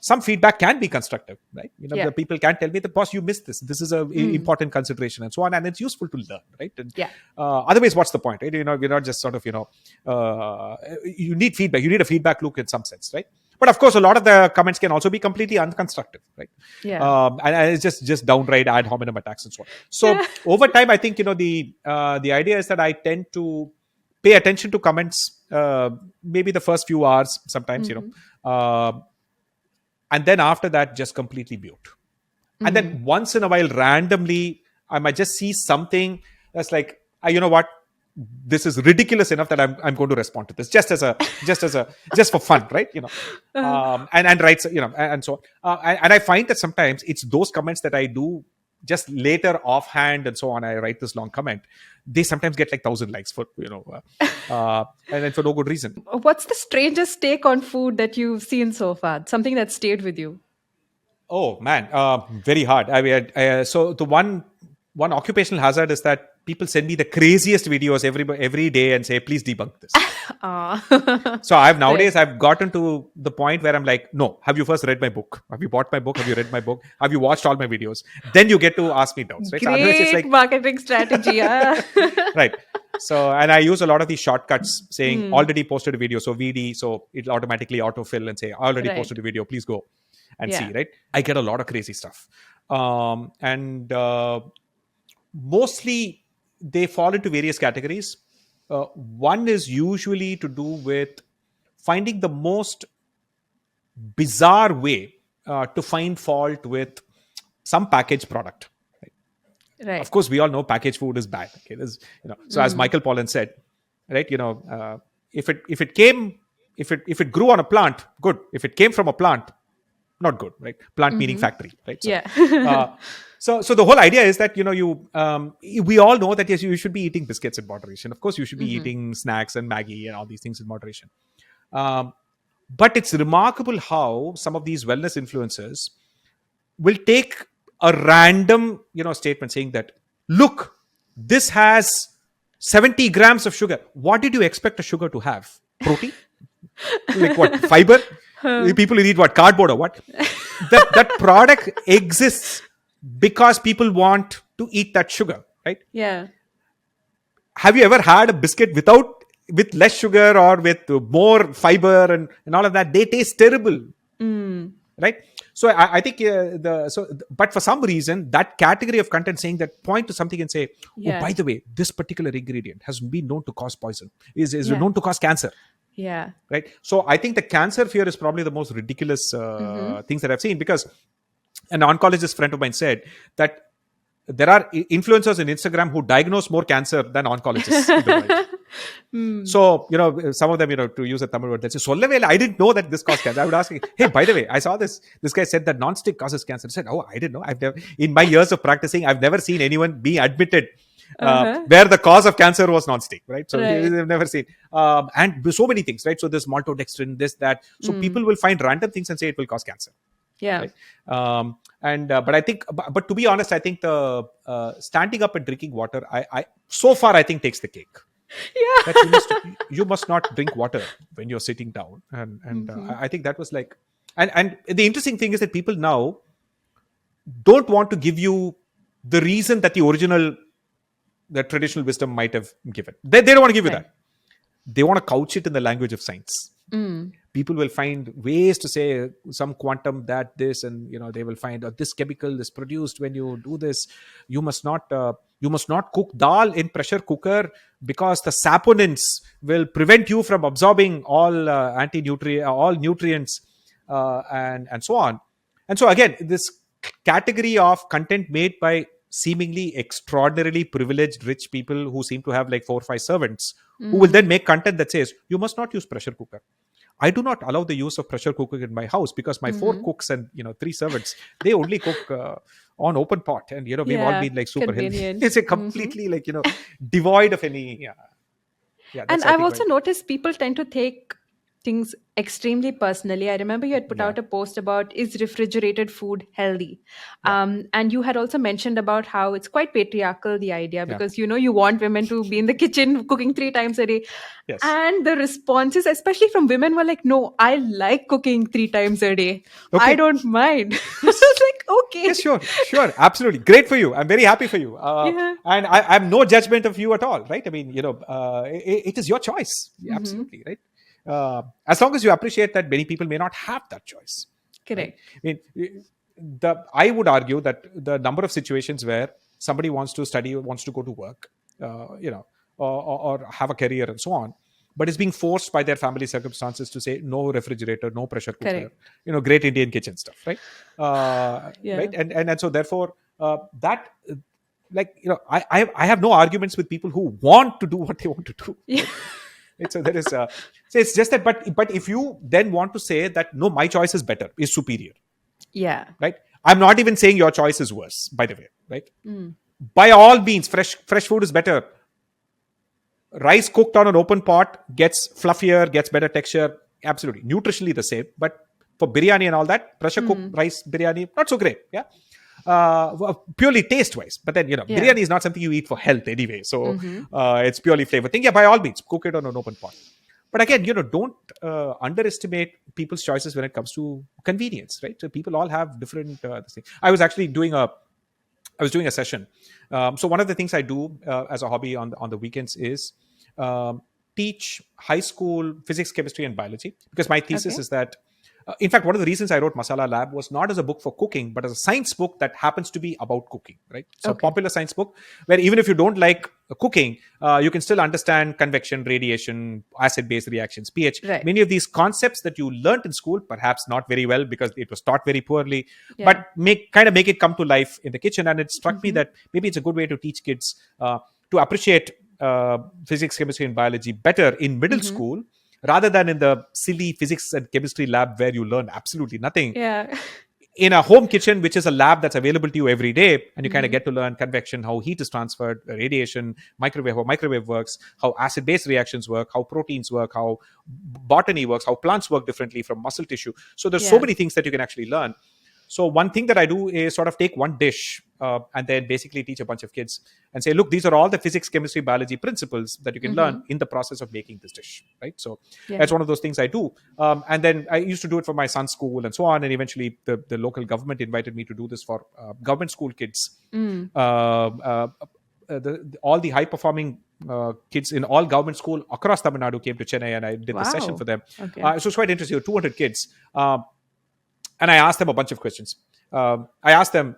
Some feedback can be constructive, right? The people can tell me, the boss, you missed this. This is a important consideration and so on, and it's useful to learn, right? And, otherwise, what's the point, right? We're not just sort of you need feedback. You need a feedback loop in some sense, right? But of course, a lot of the comments can also be completely unconstructive, right? And it's just downright ad hominem attacks and so on. So over time, I think the idea is that I tend to pay attention to comments, maybe the first few hours, sometimes, and then after that, just completely mute. And then once in a while, randomly, I might just see something that's like, you know what? this is ridiculous enough that I'm going to respond to this just for fun, right? And writes, and so and I find that sometimes it's those comments that I do just later offhand and so on. I write this long comment. They sometimes get like 1,000 likes for and then for no good reason. What's the strangest take on food that you've seen so far? Something that stayed with you? Oh man, very hard. I mean, so the one occupational hazard is that people send me the craziest videos every day and say, please debunk this. So I've gotten to the point where I'm like, no, have you first read my book? Have you bought my book? Have you read my book? Have you watched all my videos? Then you get to ask me doubts, right? So otherwise it's Great like marketing strategy. Yeah. right. So, and I use a lot of these shortcuts saying already posted a video. So VD, so it'll automatically autofill and say, I already Right. posted a video, please go and Yeah. see, right? I get a lot of crazy stuff. And mostly they fall into various categories. One is usually to do with finding the most bizarre way to find fault with some packaged product. Right. Of course, we all know packaged food is bad. Okay, so as Michael Pollan said, right? If it grew on a plant, good. If it came from a plant, not good, right? Plant meaning factory, right? So, Yeah. so the whole idea is that we all know that yes, you should be eating biscuits in moderation. Of course, you should be eating snacks and Maggie and all these things in moderation. But it's remarkable how some of these wellness influencers will take a random statement saying that, look, this has 70 grams of sugar. What did you expect a sugar to have? Protein? Like what? Fiber? People will eat what? Cardboard or what? That product exists because people want to eat that sugar, right? Yeah. Have you ever had a biscuit with less sugar or with more fiber and all of that? They taste terrible, right? So I think but for some reason that category of content saying that point to something and say, Yeah. oh, by the way, this particular ingredient has been known to cause poison, is Yeah. known to cause cancer. Yeah. Right. So I think the cancer fear is probably the most ridiculous things that I've seen, because an oncologist friend of mine said that there are influencers in Instagram who diagnose more cancer than oncologists in the world. So, some of them, to use a Tamil word, they say, Sollave, I didn't know that this caused cancer. I would ask, hey, by the way, I saw this guy said that non-stick causes cancer. I said, oh, I didn't know. In my years of practicing, I've never seen anyone being admitted where the cause of cancer was non-stick, right? So Right. they've never seen. And so many things, right? So there's maltodextrin, this, that. So people will find random things and say it will cause cancer. Yeah. Right? But I think, but to be honest, I think the standing up and drinking water, I so far I think takes the cake. Yeah. That you must not drink water when you're sitting down, and I think that was like, and the interesting thing is that people now don't want to give you the reason that the traditional wisdom might have given. They don't want to give you Right. that. They want to couch it in the language of science. People will find ways to say some quantum that this, and they will find this chemical is produced when you do this. You must not cook dal in pressure cooker because the saponins will prevent you from absorbing all all nutrients, and so on. And so again, this category of content made by seemingly extraordinarily privileged rich people who seem to have like 4 or 5 servants, who will then make content that says you must not use pressure cooker. I do not allow the use of pressure cooker in my house because my 4 cooks and 3 servants, they only cook on open pot, and we've all Yeah, been like super healthy. convenient. It's a completely like devoid of any. And that's, I I've think, also noticed people tend to take things extremely personally. I remember you had put out a post about, is refrigerated food healthy? And you had also mentioned about how it's quite patriarchal, the idea, because you want women to be in the kitchen cooking 3 times a day. Yes. And the responses, especially from women, were like, no, I like cooking 3 times a day. Okay. I don't mind. I was like, okay. Yes, sure, absolutely, great for you. I'm very happy for you, and I'm no judgment of you at all, right? I mean, it is your choice, absolutely, right? As long as you appreciate that many people may not have that choice. Correct. Right? I mean, I would argue that the number of situations where somebody wants to study, wants to go to work, or have a career and so on, but is being forced by their family circumstances to say no refrigerator, no pressure cooker, Correct. Great Indian kitchen stuff, right? Yeah. Right, and so therefore that like, I have no arguments with people who want to do what they want to do. Yeah. Right? So there is so it's just that, but if you then want to say that no, my choice is better, is superior, Yeah. right? I'm not even saying your choice is worse, by the way, right? Mm. By all means, fresh food is better. Rice cooked on an open pot gets fluffier, gets better texture. Absolutely. Nutritionally the same. But for biryani and all that, pressure cooked rice biryani, not so great. Yeah. Purely taste wise. But then, Yeah. biryani is not something you eat for health anyway. So Mm-hmm. it's purely flavor thing. Yeah, by all means, cook it on an open pot. But again, don't underestimate people's choices when it comes to convenience, right? So people all have different things. I was actually doing a session. So one of the things I do as a hobby on the weekends is teach high school physics, chemistry, and biology, because my thesis Okay. is that. In fact, one of the reasons I wrote Masala Lab was not as a book for cooking, but as a science book that happens to be about cooking, right? So a Okay. popular science book where even if you don't like cooking, you can still understand convection, radiation, acid-base reactions, pH. Right. Many of these concepts that you learned in school, perhaps not very well because it was taught very poorly, Yeah. but make it come to life in the kitchen. And it struck me that maybe it's a good way to teach kids to appreciate physics, chemistry, and biology better in middle school, rather than in the silly physics and chemistry lab where you learn absolutely nothing. Yeah. In a home kitchen, which is a lab that's available to you every day, and you kind of get to learn convection, how heat is transferred, radiation, how microwave works, how acid-base reactions work, how proteins work, how botany works, how plants work differently from muscle tissue. So there's so Yeah. many things that you can actually learn. So one thing that I do is sort of take one dish and then basically teach a bunch of kids and say, look, these are all the physics, chemistry, biology principles that you can learn in the process of making this dish, right? So Yeah. that's one of those things I do. And then I used to do it for my son's school and so on. And eventually the local government invited me to do this for government school kids. All the high performing kids in all government school across Tamil Nadu came to Chennai, and I did the session Wow. for them. Okay. So it's quite interesting. 200 kids. And I asked them a bunch of questions. I asked them,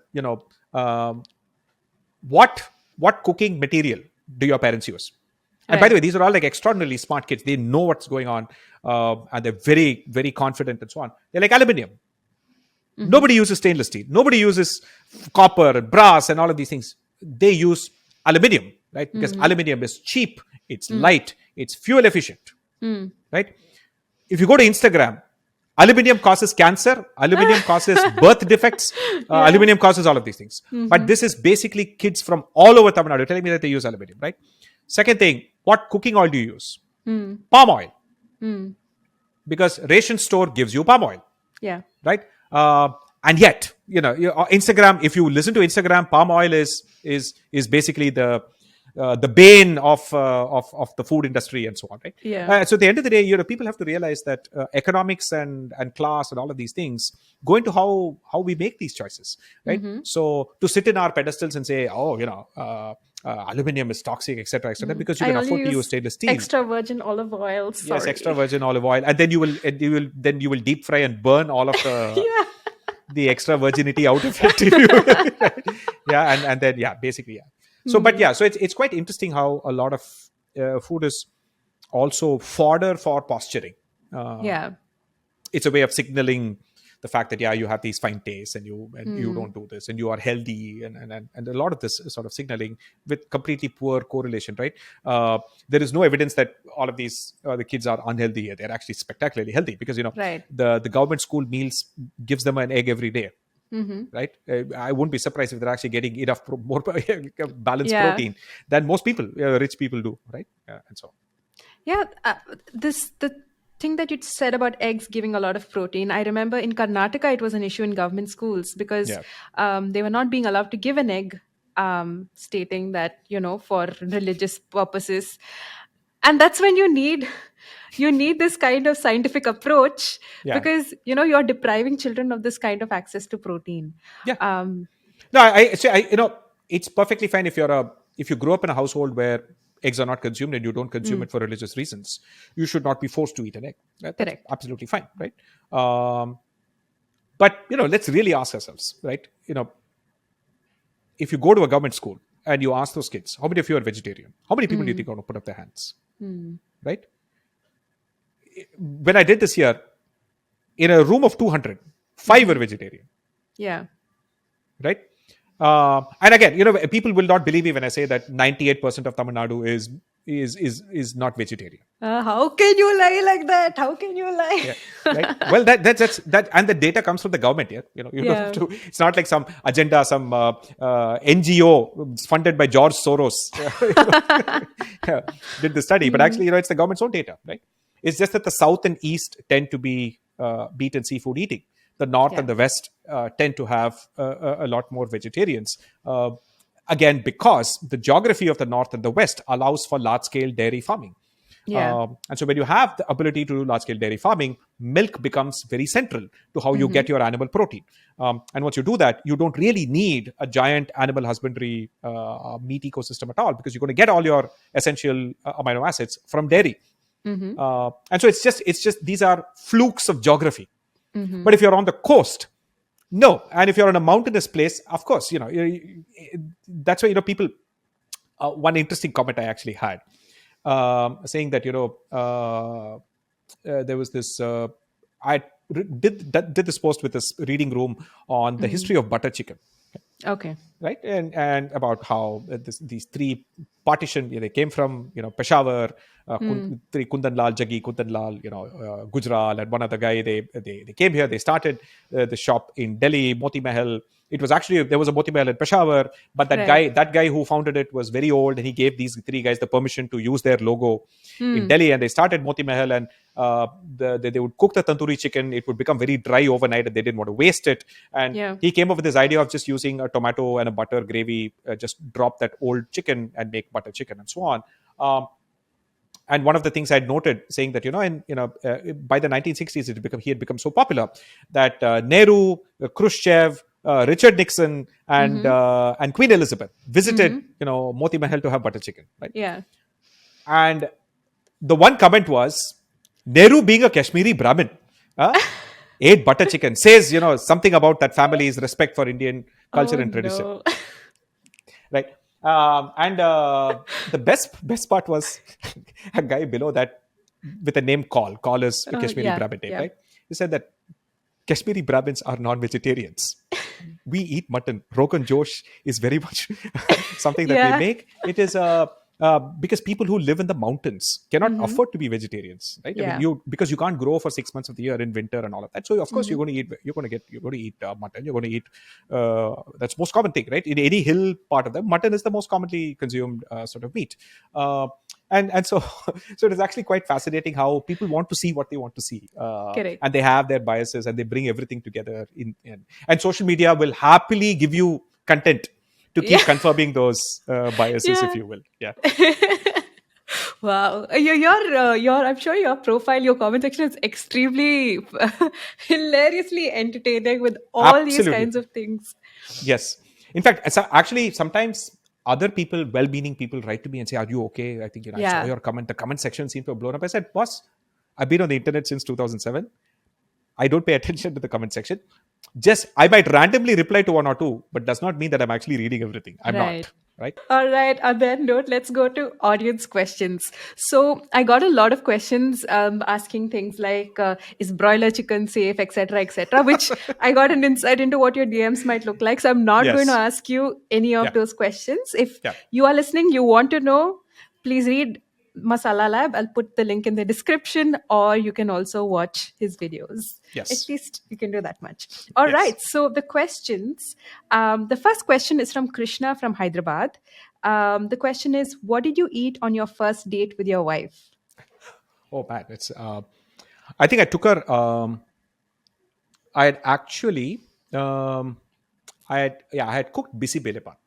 what cooking material do your parents use? And by Right. the way, these are all like extraordinarily smart kids. They know what's going on, and they're very, very confident and so on. They're like aluminium. Nobody uses stainless steel. Nobody uses copper and brass and all of these things. They use aluminium, right? Because aluminium is cheap, it's light, it's fuel efficient, right? If you go to Instagram, aluminium causes cancer, aluminium causes birth defects, aluminium causes all of these things. But this is basically kids from all over Tamil Nadu telling me that they use aluminium, right? Second thing, what cooking oil do you use? Palm oil. Because ration store gives you palm oil, Yeah. right? And yet, Instagram, if you listen to Instagram, palm oil is basically the bane of the food industry and so on, right? Yeah. So at the end of the day, people have to realize that economics and class and all of these things go into how we make these choices, right? So to sit in our pedestals and say, aluminium is toxic, etc., etc., because you I can only afford to use use stainless steel. extra virgin olive oil. Sorry. Yes, extra virgin olive oil, and then you will deep fry and burn all of the Yeah. the extra virginity out of it. Yeah, and then basically. So, but so it's quite interesting how a lot of food is also fodder for posturing. Yeah. It's a way of signaling the fact that you have these fine tastes and you don't do this and you are healthy, and a lot of this is sort of signaling with completely poor correlation, right? There is no evidence that all of these the kids are unhealthy. They're actually spectacularly healthy because Right. the government school meals gives them an egg every day, right? I wouldn't be surprised if they're actually getting enough more balanced Yeah. protein than most people, rich people do, right? And so Yeah, the thing that you said about eggs giving a lot of protein. I remember in Karnataka it was an issue in government schools because Yeah. they were not being allowed to give an egg, stating that for religious purposes, and that's when you need this kind of scientific approach Yeah. because you're depriving children of this kind of access to protein. Yeah. Um, No, I say it's perfectly fine if you grow up in a household where eggs are not consumed and you don't consume it for religious reasons. You should not be forced to eat an egg. That's Correct. absolutely fine, right? But let's really ask ourselves, right? If you go to a government school and you ask those kids, how many of you are vegetarian? How many people do you think are going to put up their hands? Right? When I did this year, in a room of 200, 5 were vegetarian. yeah. Right? And again, people will not believe me when I say that 98% of Tamil Nadu is not vegetarian. How can you lie like that? How can you lie? Yeah, right. Well, that's that, and the data comes from the government. Yeah, you don't have Yeah. to. It's not like some agenda, some NGO funded by George Soros did the study, but actually, it's the government's own data, right? It's just that the south and east tend to be meat and seafood eating. The north Yeah. and the west tend to have a lot more vegetarians. Again, because the geography of the north and the west allows for large-scale dairy farming. Yeah. And so when you have the ability to do large-scale dairy farming, milk becomes very central to how you get your animal protein. And once you do that, you don't really need a giant animal husbandry meat ecosystem at all, because you're going to get all your essential amino acids from dairy. And so it's just these are flukes of geography. But if you're on the coast, no. And if you're in a mountainous place, of course, that's why, people, one interesting comment I actually had, saying that, there was this, I did this post with this reading room on the history of butter chicken. Okay. Right, and about how these three partition, they came from Peshawar, three Kundanlal, Jaggi Kundanlal, Gujral, and one other guy. They came here. They started the shop in Delhi, Moti Mahal. It was actually, there was a Moti Mahal in Peshawar, but that guy who founded it was very old, and he gave these three guys the permission to use their logo in Delhi, and they started Moti Mahal, and they would cook the tandoori chicken. It would become very dry overnight, and they didn't want to waste it. And he came up with this idea of just using a tomato and a butter gravy, just drop that old chicken and make butter chicken and so on. And one of the things I'd noted, saying that by the 1960s, he had become so popular that Nehru, Khrushchev, Richard Nixon, and Queen Elizabeth visited Moti Mahal to have butter chicken. Right? Yeah. And the one comment was, Nehru, being a Kashmiri Brahmin, ate butter chicken, says something about that family's respect for Indian culture and tradition. No. Right. And the best part was a guy below that with a name Call is a Kashmiri Brahmin name, right? He said that Kashmiri Brahmins are non-vegetarians. We eat mutton. Rogan Josh is very much something that we make. It is because people who live in the mountains cannot afford to be vegetarians, right? I mean, because you can't grow for 6 months of the year in winter and all of that. So of course you're going to eat mutton. You're going to eat that's most common thing, right? In any hill part of them, mutton is the most commonly consumed sort of meat. And so it is actually quite fascinating how people want to see what they want to see, and they have their biases, and they bring everything together and social media will happily give you content to keep confirming those biases, if you will. Yeah. Wow. Your I'm sure your profile, your comment section is extremely hilariously entertaining with all these kinds of things. Yes. In fact, actually, sometimes other people, well-meaning people, write to me and say, "Are you okay? I think I saw your comment. The comment section seemed to have blown up." I said, "Boss, I've been on the internet since 2007. I don't pay attention to the comment section. I might randomly reply to one or two, but does not mean that I'm actually reading everything. I'm not." Right. All right. On that note, let's go to audience questions. So I got a lot of questions asking things like, is broiler chicken safe, etc., etc., which I got an insight into what your DMs might look like. So I'm not going to ask you any of those questions. If you are listening, you want to know, please read Masala Lab. I'll put the link in the description, or you can also watch his videos. Yes. At least you can do that much. All right. So the questions, the first question is from Krishna from Hyderabad. The question is, what did you eat on your first date with your wife? Oh, man. It's, I think I took her, I had actually, I had cooked bisi bele baat.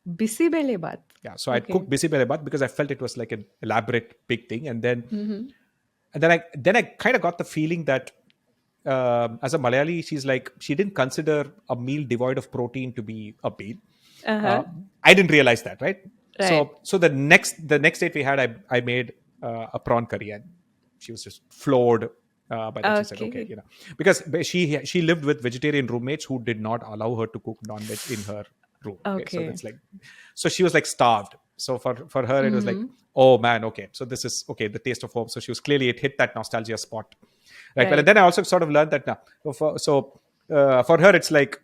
Bisi bele baat? Yeah, so I cooked bisi bele baat because I felt it was like an elaborate big thing, and then I kind of got the feeling that as a Malayali, she's like, she didn't consider a meal devoid of protein to be a meal. I didn't realize that, right? So the next date we had, I made a prawn curry, and she was just floored. But then she said, okay, because she lived with vegetarian roommates who did not allow her to cook non-veg in her room. Okay. So it's like, so she was like starved. So for her, it was like, oh man, okay. So this is the taste of home. So she was clearly, it hit that nostalgia spot. Right. But then I also sort of learned that for her, it's like,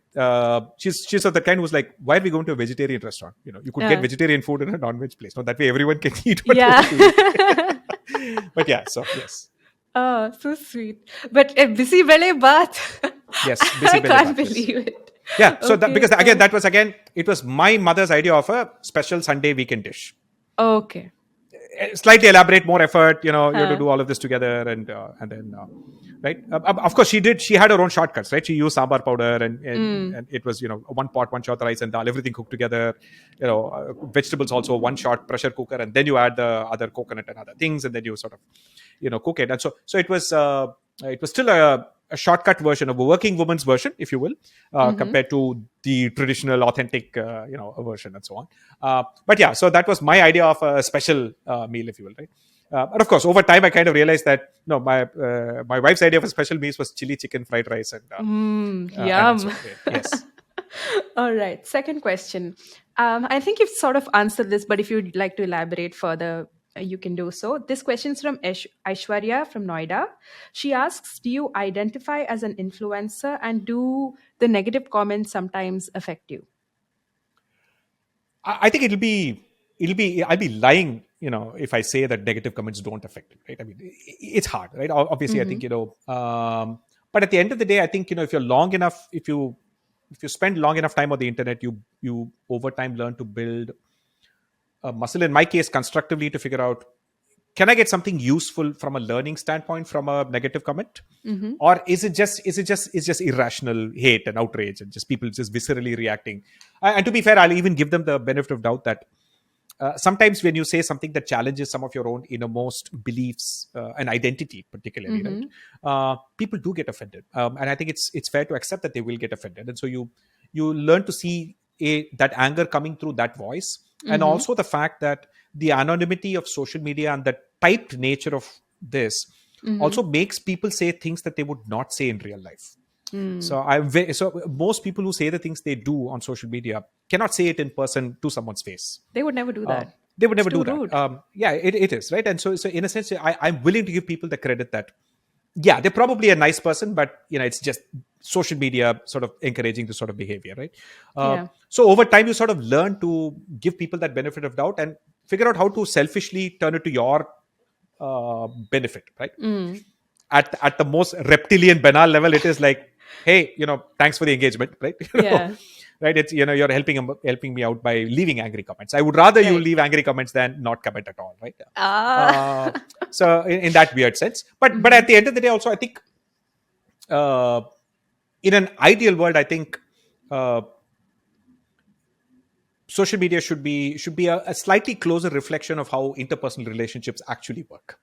she's of the kind who's like, why are we going to a vegetarian restaurant? You could get Yeah. vegetarian food in a non-veg place. No, that way everyone can eat what they Yeah. want to eat. But yeah, so yes. Oh, so sweet. But busy bele baat. Yes, busy I belly can't bath, yes. believe it. Yeah, so Okay. because again it was my mother's idea of a special Sunday weekend dish. Okay. Slightly elaborate, more effort. You have to Huh. do all of this together, and then right. Of course, she had her own shortcuts, right? She used sambar powder, and it was one pot, one shot rice and dal, everything cooked together. Vegetables also one shot pressure cooker, and then you add the other coconut and other things, and then you sort of cook it. And so it was still a shortcut version of a working woman's version, if you will, compared to the traditional authentic version and so on. But yeah, so that was my idea of a special meal, if you will, right? But of course, over time, I kind of realized that no, my wife's idea of a special meal was chili chicken fried rice and so Yum. yes. All right. Second question. I think you've sort of answered this, but if you'd like to elaborate further, you can do so. This question is from Aishwarya from Noida. She asks, do you identify as an influencer, and do the negative comments sometimes affect you? I think I'll be lying, if I say that negative comments don't affect it, right? I mean, it's hard, right? Obviously, I think, but at the end of the day, I think, if you're long enough, if you spend long enough time on the internet, you over time learn to build a muscle, in my case, constructively, to figure out, can I get something useful from a learning standpoint from a negative comment? Or is it just irrational hate and outrage and just people just viscerally reacting? And to be fair, I'll even give them the benefit of doubt that sometimes when you say something that challenges some of your own innermost beliefs and identity, particularly, right, people do get offended, and I think it's fair to accept that they will get offended, and so you learn to see that anger coming through that voice, and also the fact that the anonymity of social media and the typed nature of this also makes people say things that they would not say in real life. So most people who say the things they do on social media cannot say it in person to someone's face. They would never do that. They would It's never do too that. rude. Yeah, it is, right. And so in a sense, I'm willing to give people the credit that yeah, they're probably a nice person, but it's just social media sort of encouraging this sort of behavior, right? Yeah. So over time, you sort of learn to give people that benefit of doubt and figure out how to selfishly turn it to your benefit, right? At the most reptilian, banal level, it is like, hey, thanks for the engagement, right? Yeah. Right? It's you're helping me out by leaving angry comments. I would rather you Right. leave angry comments than not comment at all, right? Ah. So in that weird sense, but at the end of the day, also I think uh, in an ideal world, I think social media should be a slightly closer reflection of how interpersonal relationships actually work.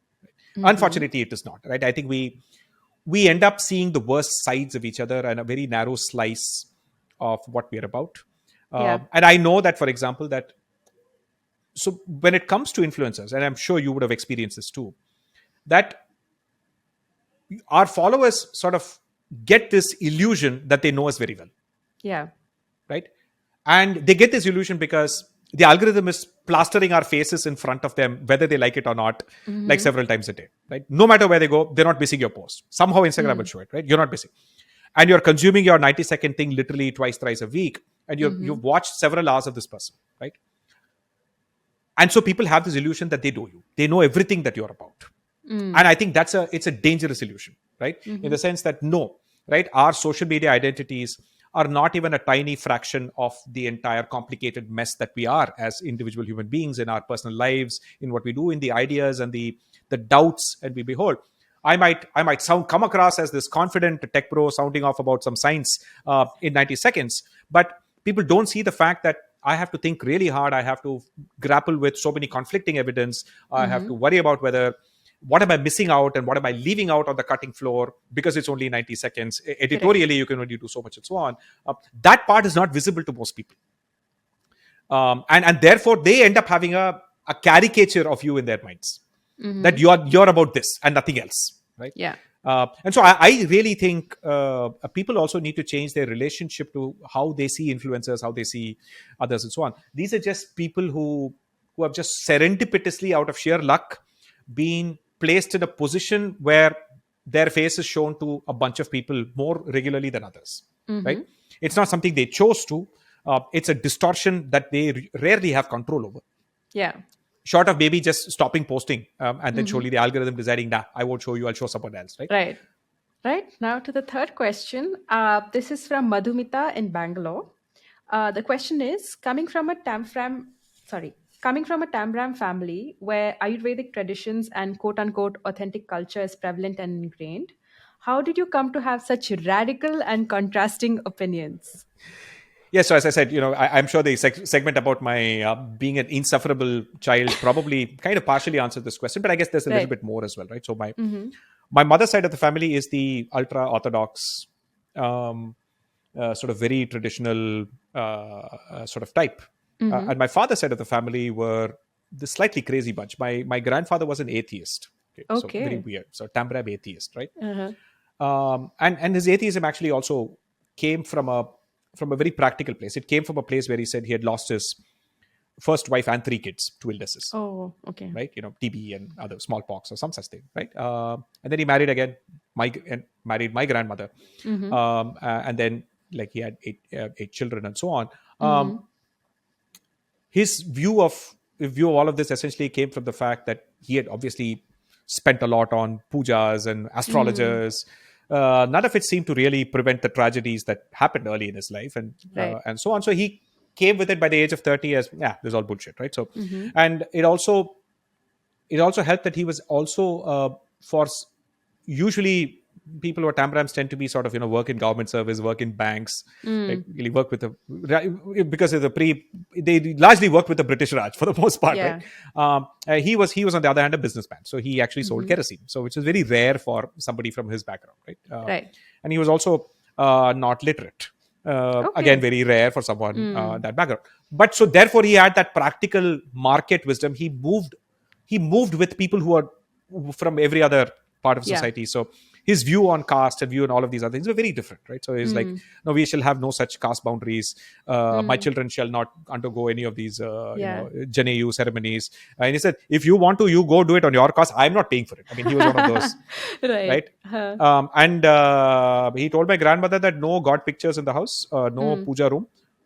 Unfortunately, it is not, right? I think we end up seeing the worst sides of each other and a very narrow slice of what we're about. Yeah. And I know that, for example, that so when it comes to influencers, and I'm sure you would have experienced this too, that our followers sort of get this illusion that they know us very well, Yeah. right? And they get this illusion because the algorithm is plastering our faces in front of them, whether they like it or not, like several times a day, right? No matter where they go, they're not missing your post. Somehow Instagram will show it, right? You're not missing. And you're consuming your 90-second thing literally twice, thrice a week. And you've watched several hours of this person, right? And so people have this illusion that they know you. They know everything that you're about. And I think it's a dangerous illusion, right? In the sense that no, right? Our social media identities are not even a tiny fraction of the entire complicated mess that we are as individual human beings in our personal lives, in what we do, in the ideas and the doubts and we behold. I might come across as this confident tech pro sounding off about some science in 90 seconds, but people don't see the fact that I have to think really hard. I have to grapple with so many conflicting evidence. I have to worry about what am I missing out and what am I leaving out on the cutting floor because it's only 90 seconds. Editorially, you can only do so much and so on. That part is not visible to most people. And therefore, they end up having a caricature of you in their minds. That you're about this and nothing else, right? Yeah. And so I really think people also need to change their relationship to how they see influencers, how they see others, and so on. These are just people who have just serendipitously, out of sheer luck, been placed in a position where their face is shown to a bunch of people more regularly than others. right? It's not something they chose to. It's a distortion that they rarely have control over. Yeah. Short of maybe just stopping posting and then surely the algorithm deciding, nah, I won't show you, I'll show someone else, right? Right. Right. Now to the third question. This is from Madhumita in Bangalore. The question is coming from a Tamram family where Ayurvedic traditions and quote unquote authentic culture is prevalent and ingrained, how did you come to have such radical and contrasting opinions? Yes, so as I said, I'm sure the segment about my being an insufferable child probably kind of partially answered this question, but I guess there's a little Right. bit more as well, right? So my mother's side of the family is the ultra orthodox, sort of very traditional sort of type, and my father's side of the family were the slightly crazy bunch. My grandfather was an atheist, okay, so very Okay. weird. So Tambrab atheist, right? Uh-huh. And his atheism actually also came from a very practical place. It came from a place where he said he had lost his first wife and 3 kids to illnesses, Oh, okay. right? TB and other smallpox or some such thing, right? And then he married again, married my grandmother, and then like he had eight children and so on. His view of all of this essentially came from the fact that he had obviously spent a lot on pujas and astrologers. None of it seemed to really prevent the tragedies that happened early in his life, Right. and so on. So he came with it by the age of 30 as, yeah, this is all bullshit, right? So, and it also helped that he was also usually people who are Tambrams tend to be sort of work in government service, work in banks, like really work with because of they largely worked with the British Raj for the most part, Yeah. right? He was on the other hand a businessman, so he actually sold kerosene, so which is very rare for somebody from his background, right? Right. And he was also not literate. Again, very rare for someone that background. But so therefore, he had that practical market wisdom. He moved with people who are from every other part of Yeah. society. So his view on caste and view on all of these other things were very different, right? So he's like, no, we shall have no such caste boundaries. My children shall not undergo any of these, Yeah. Janeyu ceremonies. And he said, if you want to, you go do it on your caste. I'm not paying for it. I mean, he was one of those, Right. right? And he told my grandmother that no god pictures in the house, no puja room,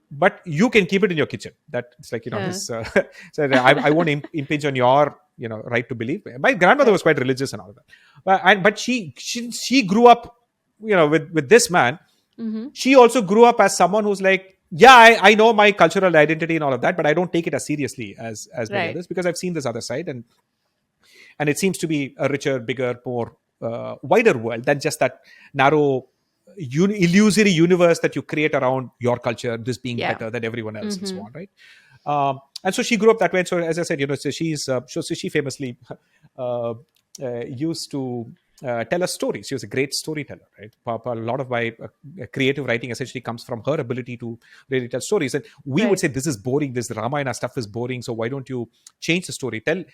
but you can keep it in your kitchen. That it's like his. So I won't impinge on your right to believe. My grandmother was quite religious and all of that, but she grew up with this man. She also grew up as someone who's like, yeah, I know my cultural identity and all of that, but I don't take it as seriously as many Right. others, because I've seen this other side, and it seems to be a richer, bigger, more wider world than just that narrow illusory universe that you create around your culture, this being Yeah. better than everyone else and so on, right? And so she grew up that way. And so, as I said, so she famously used to tell us stories. She was a great storyteller, right? A lot of my creative writing essentially comes from her ability to really tell stories. And we would Right. say, this is boring, this Ramayana stuff is boring, so why don't you change the story? Tell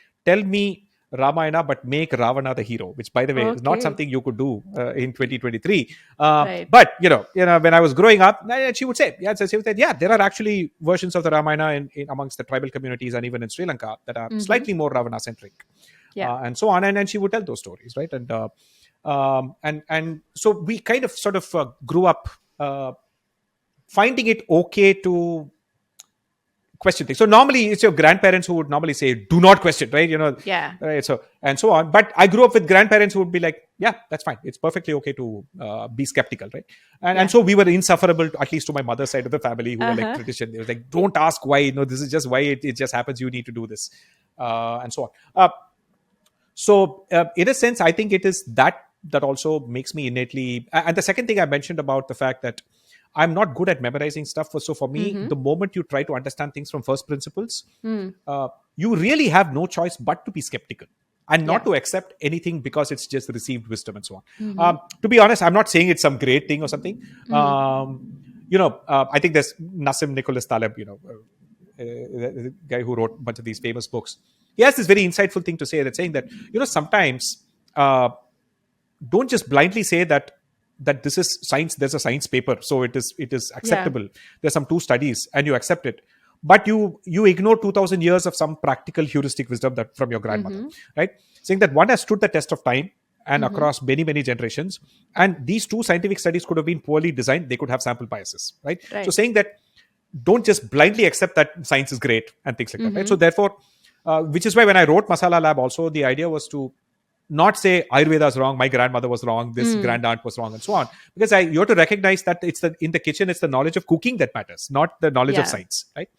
me Ramayana, but make Ravana the hero, which, by the way, is not Okay. something you could do in 2023. Right. But when I was growing up, she would say, there are actually versions of the Ramayana in amongst the tribal communities and even in Sri Lanka that are slightly more Ravana centric, Yeah. and so on. And she would tell those stories, right? And so we kind of sort of grew up finding it okay to question things. So normally it's your grandparents who would normally say, do not question, right? Yeah. Right. So and so on. But I grew up with grandparents who would be like, yeah, that's fine. It's perfectly okay to be skeptical, right? And so we were insufferable, at least to my mother's side of the family, who were like tradition. They were like, don't ask why. This is just why it just happens. You need to do this, and so on. So in a sense, I think it is that also makes me innately. And the second thing I mentioned about the fact that I'm not good at memorizing stuff. So for me, the moment you try to understand things from first principles, you really have no choice but to be skeptical and not to accept anything because it's just received wisdom and so on. To be honest, I'm not saying it's some great thing or something. I think there's Nassim Nicholas Taleb, the guy who wrote a bunch of these famous books. He has this very insightful thing to say, that saying that, sometimes don't just blindly say that this is science. There's a science paper, so it is acceptable. Yeah. There's some two studies and you accept it, but you ignore 2000 years of some practical heuristic wisdom that from your grandmother, right? Saying that one has stood the test of time and across many, many generations. And these two scientific studies could have been poorly designed. They could have sample biases, right? So Right. saying that don't just blindly accept that science is great and things like that, right? So therefore, which is why when I wrote Masala Lab, also the idea was to not say Ayurveda is wrong, my grandmother was wrong, this grand aunt was wrong, and so on. Because you have to recognize that in the kitchen, it's the knowledge of cooking that matters, not the knowledge of Yeah. science, right?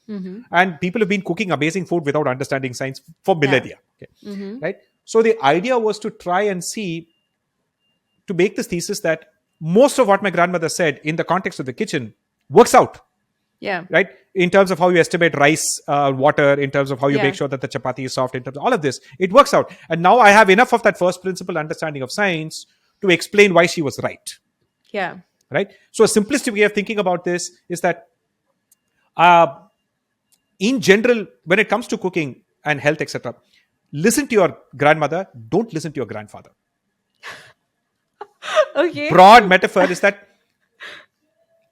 And people have been cooking amazing food without understanding science for Yeah. millennia, okay? Right? So the idea was to try and see, to make this thesis that most of what my grandmother said in the context of the kitchen works out, Yeah. right? In terms of how you estimate rice, water, in terms of how you Yeah. make sure that the chapati is soft, in terms of all of this, it works out. And now I have enough of that first principle understanding of science to explain why she was right, Yeah. right? So a simplistic way of thinking about this is that, uh, in general, when it comes to cooking and health, etc., listen to your grandmother, don't listen to your grandfather. Okay. Broad metaphor is that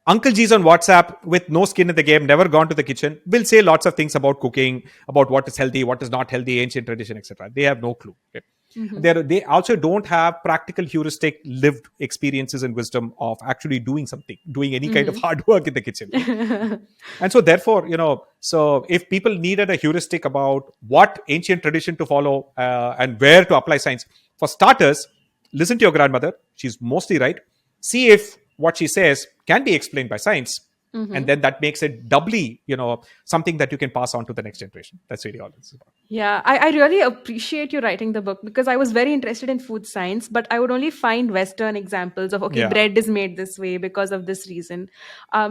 Uncle G's on WhatsApp with no skin in the game, never gone to the kitchen, will say lots of things about cooking, about what is healthy, what is not healthy, ancient tradition, etc. They have no clue. Okay? They also don't have practical, heuristic, lived experiences and wisdom of actually doing something, doing any kind of hard work in the kitchen. Right? And so, therefore, so if people needed a heuristic about what ancient tradition to follow and where to apply science, for starters, listen to your grandmother. She's mostly right. See if what she says can be explained by science. And then that makes it doubly, something that you can pass on to the next generation. That's really all it's about. Yeah, I really appreciate you writing the book because I was very interested in food science, but I would only find Western examples of, okay, Yeah. bread is made this way because of this reason.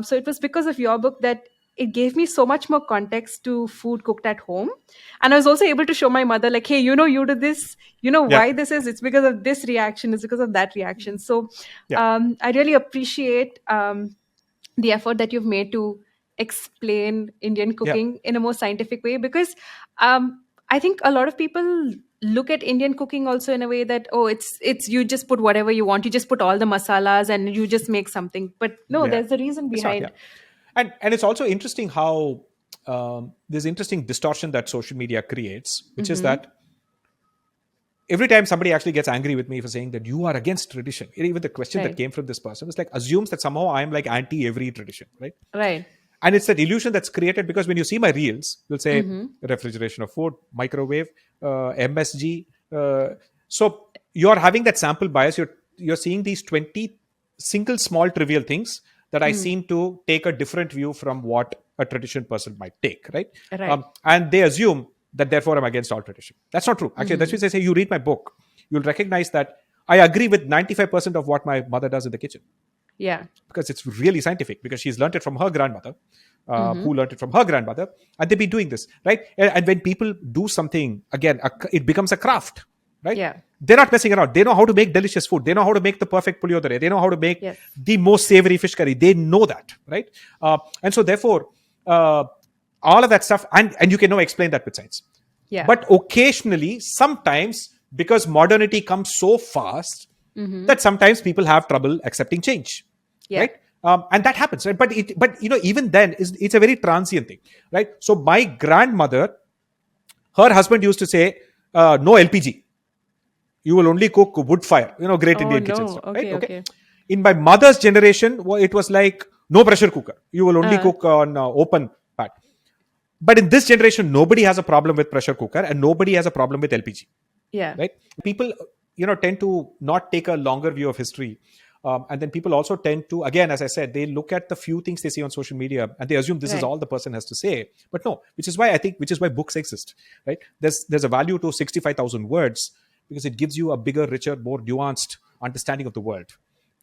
So it was because of your book that it gave me so much more context to food cooked at home. And I was also able to show my mother, like, hey, you do this, Yeah. why this is, it's because of this reaction, it's because of that reaction. So Yeah. I really appreciate the effort that you've made to explain Indian Yeah. cooking in a more scientific way because I think a lot of people look at Indian cooking also in a way that, oh, it's you just put whatever you want, you just put all the masalas and you just make something. But no, Yeah. there's a reason It's not, yeah. behind. And it's also interesting how there's interesting distortion that social media creates, which is Mm-hmm. that every time somebody actually gets angry with me for saying that you are against tradition, even the question that Right. came from this person is like assumes that somehow I'm like anti every tradition, right? Right. And it's that illusion that's created because when you see my reels, you'll say Mm-hmm. refrigeration of food, microwave, MSG. So you're having that sample bias. You're seeing these 20 single small trivial things that I seem to take a different view from what a tradition person might take, right? Right. And they assume that therefore I'm against all tradition. That's not true. Actually, that's why I say you read my book, you'll recognize that I agree with 95% of what my mother does in the kitchen Yeah. because it's really scientific because she's learned it from her grandmother, Mm-hmm. who learned it from her grandmother, and they've been doing this, right? And when people do something, again, it becomes a craft, right? Yeah. They're not messing around. They know how to make delicious food. They know how to make the perfect puliyodare. They know how to make Yes. the most savory fish curry. They know that, right? And so therefore, uh, all of that stuff, and you can now explain that with science. Yeah. But occasionally, sometimes, because modernity comes so fast, that sometimes people have trouble accepting change, Yeah. right? And that happens, right? But even then, it's a very transient thing, right? So my grandmother, her husband used to say, "No LPG. You will only cook wood fire." Great Oh Indian kitchen no. stuff, right? Okay. Okay. Okay. In my mother's generation, it was like no pressure cooker. You will only Uh, cook on open pat. But in this generation, nobody has a problem with pressure cooker, and nobody has a problem with LPG, yeah. right? People tend to not take a longer view of history, and then people also tend to, again, as I said, they look at the few things they see on social media and they assume this is Right. all the person has to say. But no, which is why books exist, right? There's a value to 65,000 words because it gives you a bigger, richer, more nuanced understanding of the world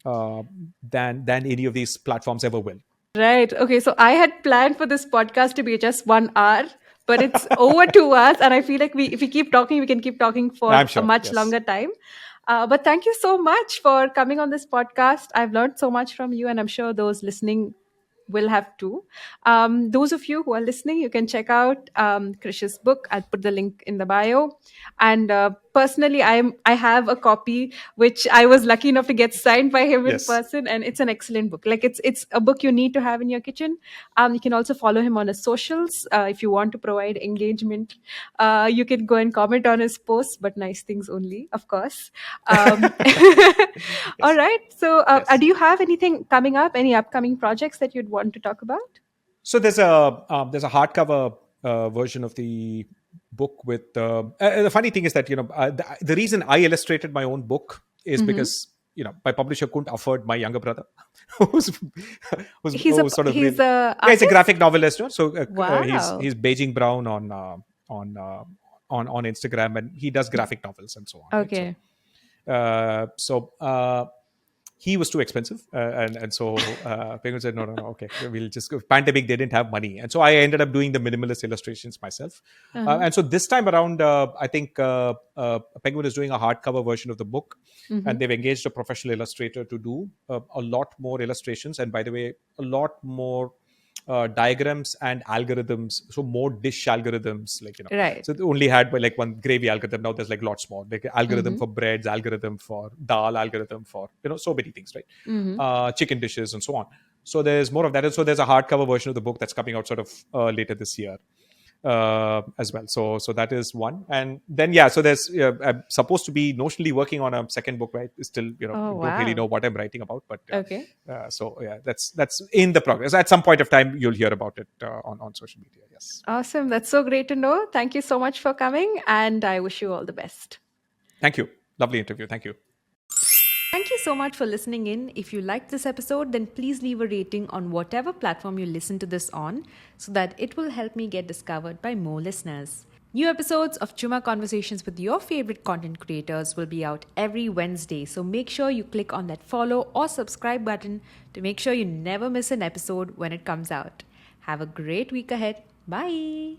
uh, than any of these platforms ever will. Right. Okay. So I had planned for this podcast to be just 1 hour, but it's over 2 hours, and I feel like if we keep talking, we can keep talking for I'm a sure, much yes. longer time. But thank you so much for coming on this podcast. I've learned so much from you, and I'm sure those listening will have too. Those of you who are listening, you can check out Krish's book. I'll put the link in the bio, and personally, I have a copy which I was lucky enough to get signed by him in Yes. person, and it's an excellent book. Like it's a book you need to have in your kitchen. You can also follow him on his socials if you want to provide engagement. You can go and comment on his posts, but nice things only, of course. Um, all Yes. right. So, Yes. do you have anything coming up? Any upcoming projects that you'd want to talk about? So there's a hardcover version of the book with the funny thing is that the reason I illustrated my own book is Mm-hmm. because my publisher couldn't afford my younger brother who's who's sort of He's really, a yeah, he's a artist. graphic novelist, so Wow. he's Beijing Brown on on Instagram, and he does graphic novels and so on, right? Okay. He was too expensive, and so Penguin said, no, okay, we'll just go. Pandemic, they didn't have money, and so I ended up doing the minimalist illustrations myself. Uh-huh. And so this time around, I think Penguin is doing a hardcover version of the book, Mm-hmm. and they've engaged a professional illustrator to do a lot more illustrations, and by the way, a lot more diagrams and algorithms, so more dish algorithms, Right. so they only had like one gravy algorithm. Now there's like lots more, like algorithm Mm-hmm. for breads, algorithm for dal, algorithm for so many things, right? Mm-hmm. Chicken dishes and so on. So there's more of that, and so there's a hardcover version of the book that's coming out sort of later this year as well. So that is one, and then yeah, so there's I'm supposed to be notionally working on a second book, right? Still, Oh, don't really wow. know what I'm writing about, but Okay. so yeah, that's in the progress. At some point of time, you'll hear about it on social media. Yes, Awesome. That's so great to know. Thank you so much for coming, and I wish you all the best. thank you. Lovely interview. Thank you. Thank you so much for listening in. If you liked this episode, then please leave a rating on whatever platform you listen to this on so that it will help me get discovered by more listeners. New episodes of Chumma Conversations with your favorite content creators will be out every Wednesday, so make sure you click on that follow or subscribe button to make sure you never miss an episode when it comes out. Have a great week ahead. Bye.